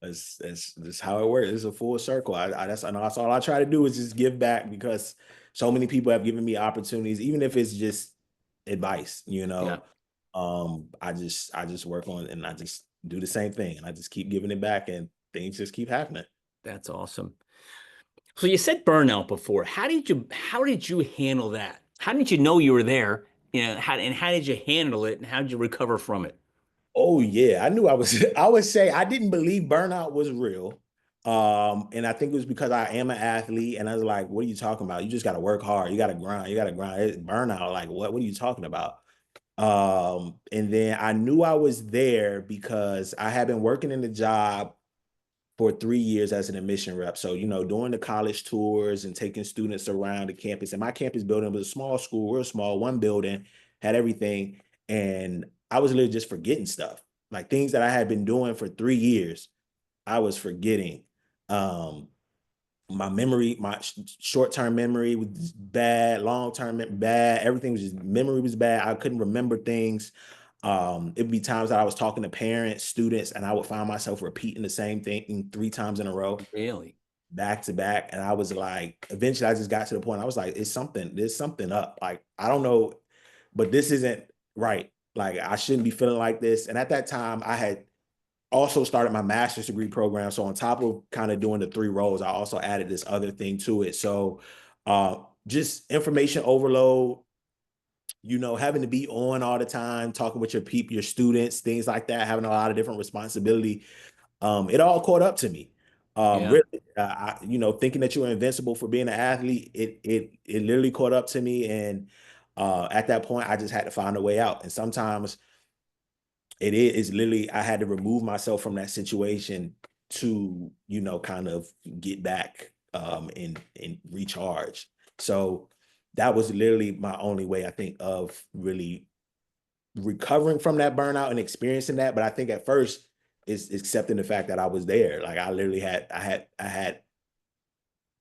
That's how it works. It's a full circle. That's all I try to do is just give back because so many people have given me opportunities, even if it's just advice, you Yeah, know. I just work on it and I just do the same thing and I just keep giving it back and things just keep happening. that's awesome. So you said burnout before. How did you handle that? How did you know you were there? How did you handle it and how did you recover from it? Oh yeah, I knew I was. I would say I didn't believe burnout was real, and I think it was because I am an athlete, and I was like, "What are you talking about? You just got to work hard. You got to grind. You got to grind." Burnout, like what? What are you talking about? And then I knew I was there because I had been working in the job for 3 years as an admission rep. So, doing the college tours and taking students around the campus. And my campus building was a small school, real small, one building, had everything. And I was literally just forgetting stuff, like things that I had been doing for 3 years. I was forgetting. Um, my memory, my short-term memory was bad, long-term bad. Everything was just memory was bad. I couldn't remember things. It'd be times that I was talking to parents, students, and I would find myself repeating the same thing 3 times in a row, Really? back to back. And I was like, eventually I just got to the point. I was like, there's something up. Like, I don't know, but this isn't right. Like, I shouldn't be feeling like this. And at that time, I had also started my master's degree program. So on top of kind of doing the three roles, I also added this other thing to it. So just information overload, having to be on all the time, talking with your students, things like that, having a lot of different responsibility. It all caught up to me. Yeah. Really, thinking that you were invincible for being an athlete, it literally caught up to me. And at that point, I just had to find a way out. And sometimes it's literally I had to remove myself from that situation to kind of get back and recharge. So that was literally my only way I think of really recovering from that burnout and experiencing that. But I think at first is accepting the fact that I was there. Like I literally had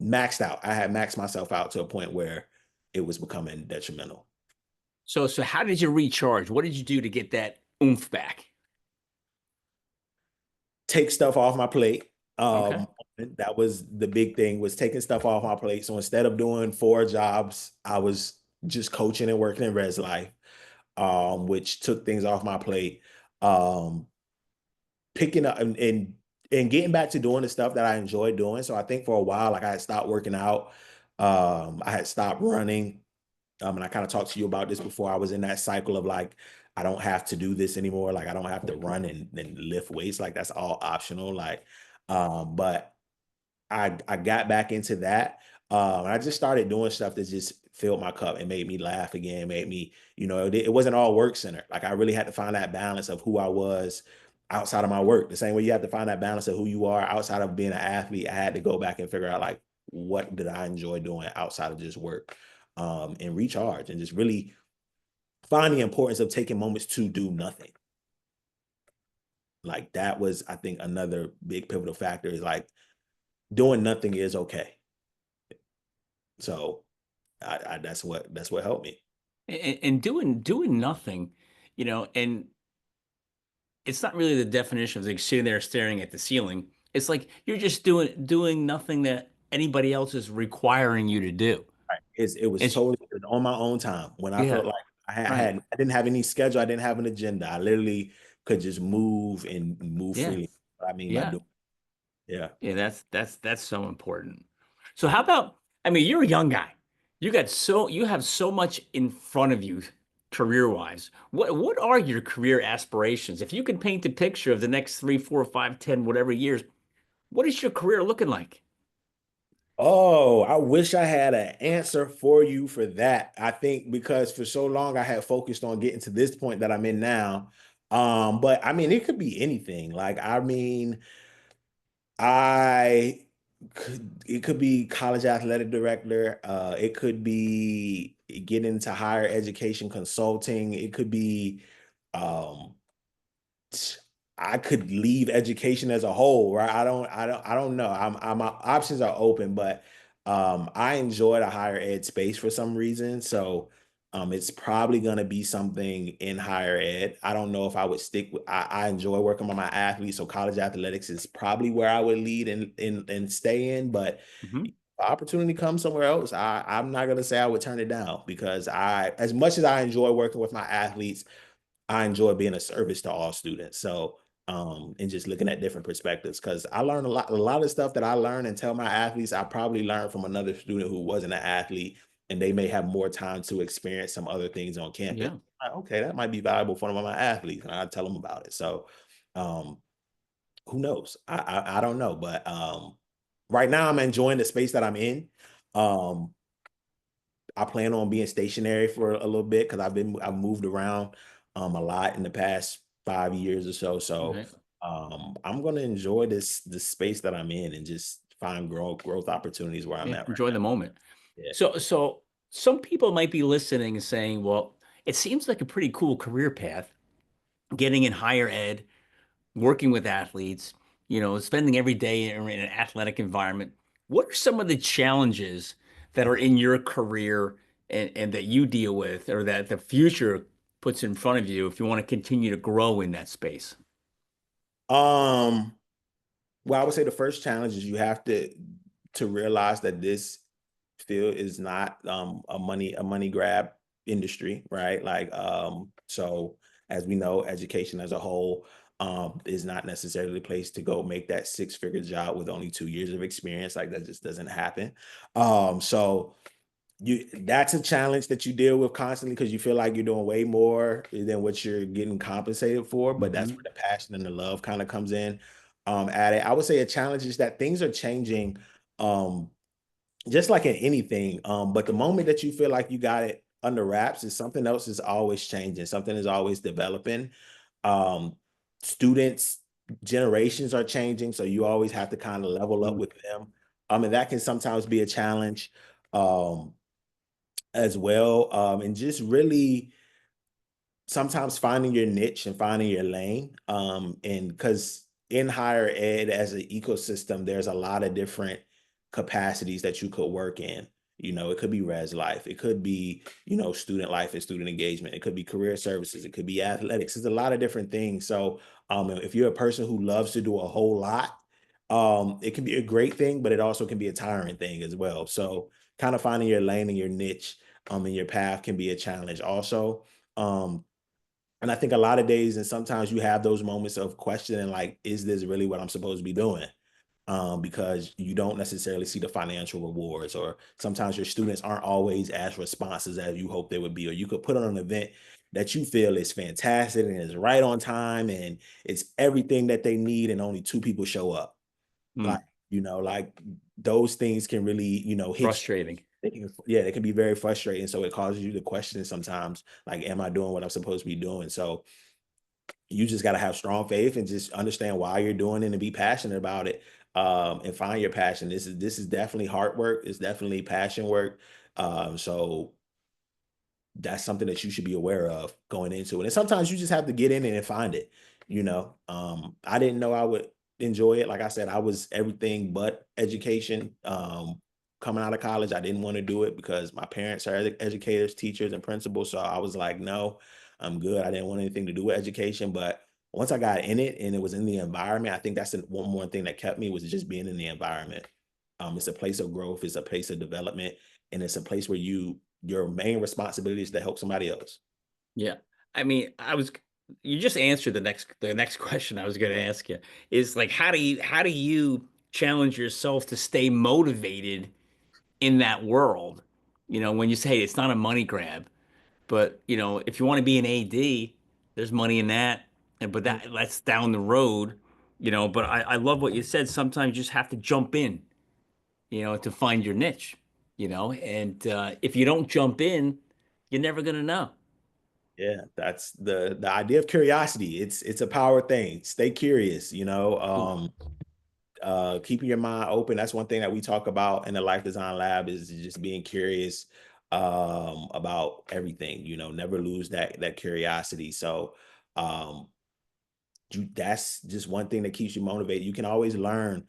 maxed out. I had maxed myself out to a point where it was becoming detrimental. So how did you recharge? What did you do to get that oomph back? Take stuff off my plate. Okay. That was the big thing, was taking stuff off my plate. So instead of doing 4 jobs, I was just coaching and working in res life. which took things off my plate. Um, Picking up and getting back to doing the stuff that I enjoy doing. So I think for a while, like I had stopped working out. I had stopped running. And I kind of talked to you about this before. I was in that cycle of like, I don't have to do this anymore. Like I don't have to run and lift weights. Like that's all optional. Like, but I got back into that. I just started doing stuff that just filled my cup and made me laugh again, made me, it wasn't all work center. Like I really had to find that balance of who I was outside of my work. The same way you have to find that balance of who you are outside of being an athlete. I had to go back and figure out like what did I enjoy doing outside of just work, and recharge and just really find the importance of taking moments to do nothing. Like that was, I think, another big pivotal factor is like doing nothing is okay. So that's what helped me. And doing nothing, and it's not really the definition of like sitting there staring at the ceiling. It's like you're just doing nothing that anybody else is requiring you to do. Right. It was It's totally on my own time when I yeah, felt like right. I didn't have any schedule, I didn't have an agenda. I literally could just move and move Yeah, freely. What I mean by yeah, doing, yeah. yeah. That's so important. So how about? I mean, you're a young guy. You have so much in front of you, career wise. What are your career aspirations? If you could paint a picture of the next 3, 4, 5, 10, whatever years, what is your career looking like? Oh, I wish I had an answer for you for that. I think because for so long I had focused on getting to this point that I'm in now. But I mean, it could be anything. Like, I mean, it could be college athletic director. It could be get into higher education consulting. It could be, um, I could leave education as a whole, right? I don't know. My options are open, but I enjoy the higher ed space for some reason. So it's probably going to be something in higher ed. I don't know if I would stick with, I enjoy working with my athletes. So college athletics is probably where I would lead and stay in, but Hmm. if opportunity comes somewhere else, I'm not going to say I would turn it down because as much as I enjoy working with my athletes, I enjoy being a service to all students. So, and just looking at different perspectives because I learned a lot of stuff that I learn and tell my athletes, I probably learned from another student who wasn't an athlete and they may have more time to experience some other things on campus. Yeah, Okay, that might be valuable for one of my athletes, and I tell them about it. So, um, who knows? I don't know, but right now I'm enjoying the space that I'm in. Um, I plan on being stationary for a little bit because I've moved around a lot in the past 5 years or so. So right. I'm gonna enjoy this space that I'm in and just find growth opportunities where I'm Yeah, at right enjoy the moment. now. Yeah. So some people might be listening and saying, "Well, it seems like a pretty cool career path, getting in higher ed, working with athletes, spending every day in an athletic environment. What are some of the challenges that are in your career and that you deal with or that the future puts in front of you if you want to continue to grow in that space?" Um, well, I would say the first challenge is you have to realize that this field is not a money grab industry, right? Like so as we know, education as a whole is not necessarily the place to go make that six-figure job with only 2 years of experience. Like that just doesn't happen. So that's a challenge that you deal with constantly because you feel like you're doing way more than what you're getting compensated for, but that's where Hmm. the passion and the love kind of comes in at it. I would say a challenge is that things are changing um just like in anything. But the moment that you feel like you got it under wraps is something else is always changing, something is always developing. um Students generations are changing, so you always have to kind of level up with them. And that can sometimes be a challenge um as well. And just really sometimes finding your niche and finding your lane. And because in higher ed as an ecosystem, there's a lot of different capacities that you could work in. It could be res life, it could be, student life and student engagement, it could be career services, it could be athletics. It's a lot of different things. So if you're a person who loves to do a whole lot, it can be a great thing, but it also can be a tiring thing as well. So kind of finding your lane and your niche and your path can be a challenge also. Um, and I think a lot of days and sometimes you have those moments of questioning, like, is this really what I'm supposed to be doing? Because you don't necessarily see the financial rewards, or sometimes your students aren't always as responsive as you hope they would be, or you could put on an event that you feel is fantastic and is right on time and it's everything that they need, and only two people show up. Like, Mm, like those things can really, hit you. frustrating. Yeah, it can be very frustrating. So it causes you to question sometimes, like, am I doing what I'm supposed to be doing? So you just got to have strong faith and just understand why you're doing it and be passionate about it, and find your passion. This is definitely hard work. It's definitely passion work. So that's something that you should be aware of going into it. And sometimes you just have to get in it and find it. I didn't know I would enjoy it. Like I said, I was everything but education. Coming out of college, I didn't want to do it because my parents are educators, teachers, and principals. So I was like, no, I'm good. I didn't want anything to do with education. But once I got in it and it was in the environment, I think that's one more thing that kept me, was just being in the environment. It's a place of growth, it's a place of development, and it's a place where your main responsibility is to help somebody else. Yeah. I mean, you just answered the next question I was going to ask you is like how do you challenge yourself to stay motivated in that world? When you say it's not a money grab, but if you want to be an AD, there's money in that. And but that's down the road, but I love what you said. Sometimes you just have to jump in, to find your niche, and if you don't jump in, you're never gonna know. Yeah, that's the idea of curiosity. It's a power thing. Stay curious, keeping your mind open. That's one thing that we talk about in the life design lab, is just being curious about everything, never lose that curiosity. So um that's just one thing that keeps you motivated. You can always learn,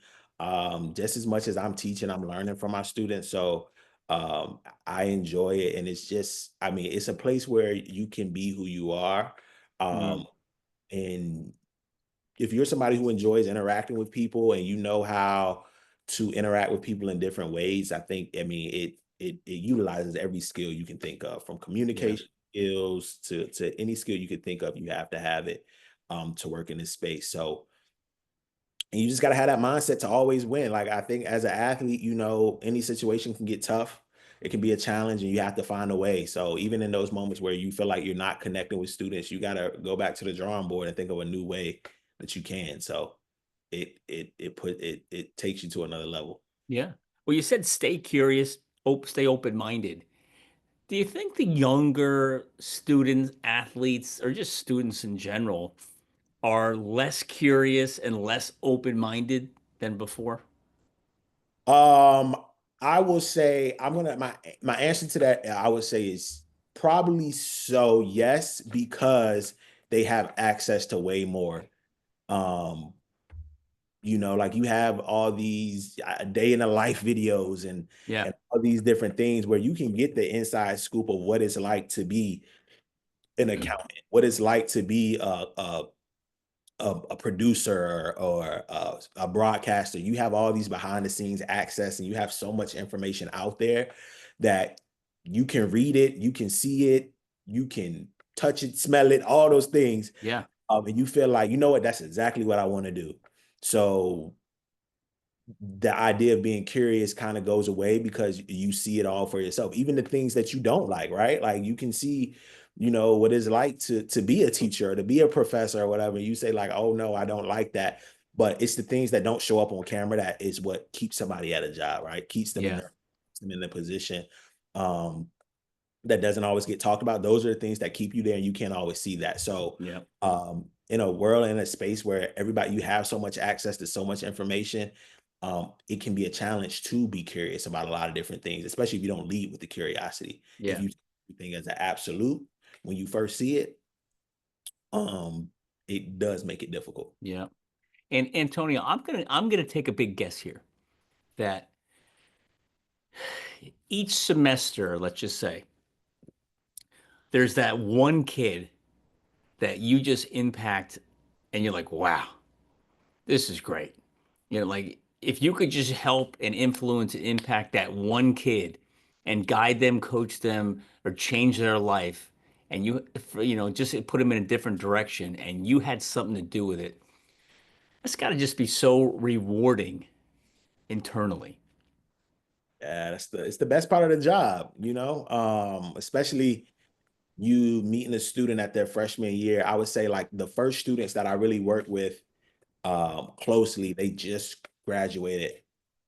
just as much as I'm teaching, I'm learning from my students. So I enjoy it. And it's just, I mean, it's a place where you can be who you are. Mm, Um, and if you're somebody who enjoys interacting with people and you know how to interact with people in different ways, I think, I mean, it utilizes every skill you can think of, from yeah. communication skills to any skill you could think of. You have to have it to work in this space. So, and you just got to have that mindset to always win. Like, I think as an athlete, any situation can get tough. It can be a challenge and you have to find a way. So even in those moments where you feel like you're not connecting with students, you got to go back to the drawing board and think of a new way that you can. So it takes you to another level. Yeah. Well, you said stay curious, stay open-minded. Do you think the younger students, athletes, or just students in general are less curious and less open-minded than before? Um, I will say, my answer to that, I would say, is probably so, yes, because they have access to way more. Um, like, you have all these day in the life videos Yeah. and all these different things where you can get the inside scoop of what it's like to be an accountant, what it's like to be a producer or a broadcaster. You have all these behind the scenes access, and you have so much information out there that you can read it, you can see it, you can touch it, smell it, all those things. Yeah. And you feel like, you know what, that's exactly what I want to do. So the idea of being curious kind of goes away because you see it all for yourself, even the things that you don't like, right? Like, you can see, what it's like to be a teacher or to be a professor or whatever. You say, like, oh no, I don't like that. But it's the things that don't show up on camera that is what keeps somebody at a job, right? Yeah. Keeps them in the position. Um, that doesn't always get talked about. Those are the things that keep you there, and you can't always see that. So, Yeah. in a world, in a space where you have so much access to so much information, it can be a challenge to be curious about a lot of different things, especially if you don't lead with the curiosity. If Yeah. you see everything as an absolute when you first see it, um, it does make it difficult. Yeah. And Antonio, I'm gonna take a big guess here that each semester, let's just say, there's that one kid that you just impact and you're like, wow, this is great. Like if you could just help and influence and impact that one kid and guide them, coach them, or change their life, and just put them in a different direction, and you had something to do with it. That's got to just be so rewarding internally. Yeah, it's the best part of the job, especially you meeting a student at their freshman year. I would say like the first students that I really worked with closely, they just graduated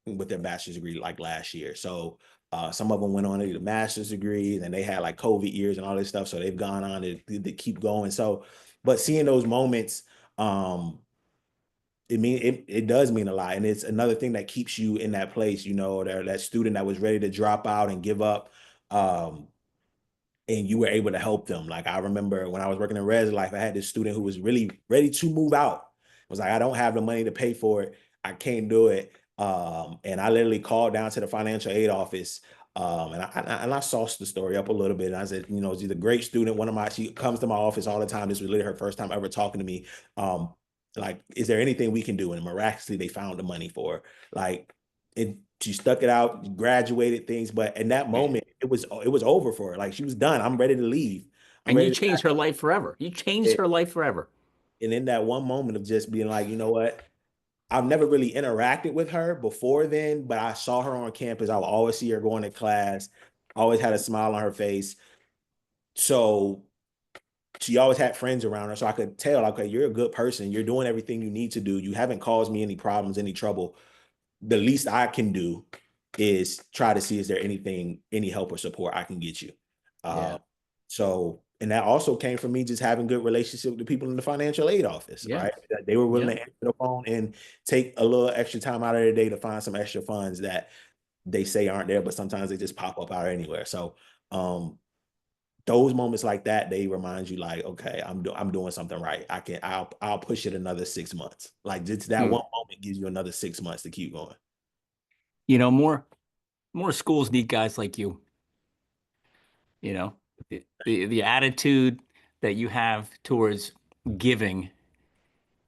with their bachelor's degree like last year. So some of them went on to get a master's degree, and they had like COVID years and all this stuff. So they've gone on to keep going. So, but seeing those moments, um, it does mean a lot. And it's another thing that keeps you in that place, that student that was ready to drop out and give up. Um, and you were able to help them. Like I remember when I was working in Res Life, I had this student who was really ready to move out. Was like, I don't have the money to pay for it. I can't do it. And I literally called down to the financial aid office. And I sauced the story up a little bit. And I said, she's a great student. She comes to my office all the time. This was literally her first time ever talking to me. Like, is there anything we can do? And miraculously, they found the money for her. Like, she stuck it out, graduated things, but in that Yeah. moment, it was over for her. Like she was done. I'm ready to leave. I'm And you ready to changed her life forever. You changed pack her it. life forever. And in that one moment of just being like, you know what? I've never really interacted with her before then, but I saw her on campus. I would always see her going to class, always had a smile on her face. So she always had friends around her. So I could tell, okay, you're a good person. You're doing everything you need to do. You haven't caused me any problems, any trouble. The least I can do is try to see is there any help or support I can get you. Yeah. Uh, and that also came from me just having good relationship with the people in the financial aid office, Yeah. right? That they were willing Yeah. to answer the phone and take a little extra time out of their day to find some extra funds that they say aren't there, but sometimes they just pop up out of anywhere. So um, those moments like that, they remind you like, okay, I'm doing something right. I'll push it another 6 months. Like just that Hmm. one moment gives you another 6 months to keep going. More schools need guys like you. You know, the attitude that you have towards giving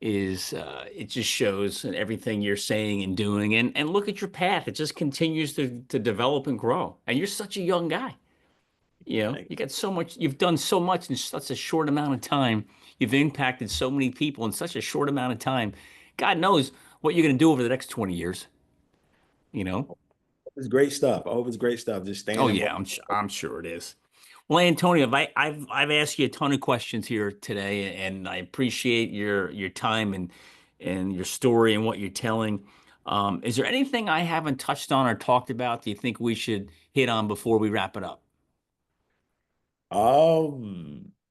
is it just shows in everything you're saying and doing. And look at your path. It just continues to develop and grow. And you're such a young guy. Like, You got so much, you've done so much in such a short amount of time. You've impacted so many people in such a short amount of time. God knows what you're going to do over the next 20 years, you know? it's great stuff. I hope it's great stuff. Just staying Oh involved. yeah, I'm sure it is. Well, Antonio, I've asked you a ton of questions here today, and I appreciate your time and your story and what you're telling. Is there anything I haven't touched on or talked about that you think we should hit on before we wrap it up?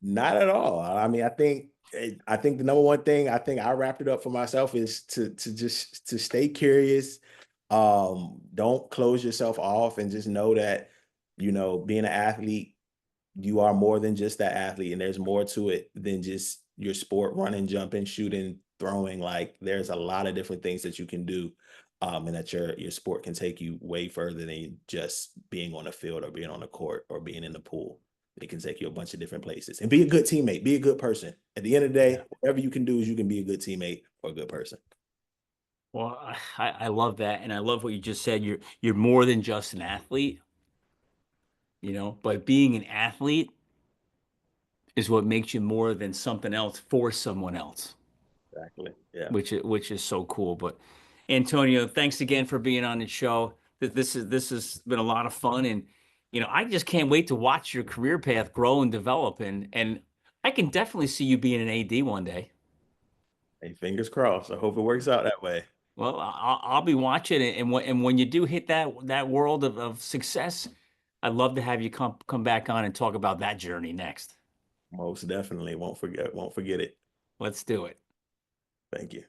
Not at all. I mean, I think the number one thing I think I wrapped it up for myself is to just to stay curious. Don't close yourself off and just know that, being an athlete, you are more than just that athlete, and there's more to it than just your sport, running, jumping, shooting, throwing. Like there's a lot of different things that you can do, and that your sport can take you way further than just being on the field or being on the court or being in the pool. It can take you a bunch of different places. And be a good teammate, be a good person. At the end of the Yeah. day, whatever you can do is you can be a good teammate or a good person. Well, I love that, and I love what you just said. You're more than just an athlete, but being an athlete is what makes you more than something else for someone else, Exactly. Yeah. which is so cool. But Antonio, thanks again for being on the show. This has been a lot of fun, and I just can't wait to watch your career path grow and develop, and I can definitely see you being an AD one day. Hey, fingers crossed. I hope it works out that way. Well, I'll be watching it, and when you do hit that world of success, I'd love to have you come back on and talk about that journey next. Most definitely. Won't forget it. Let's do it. Thank you.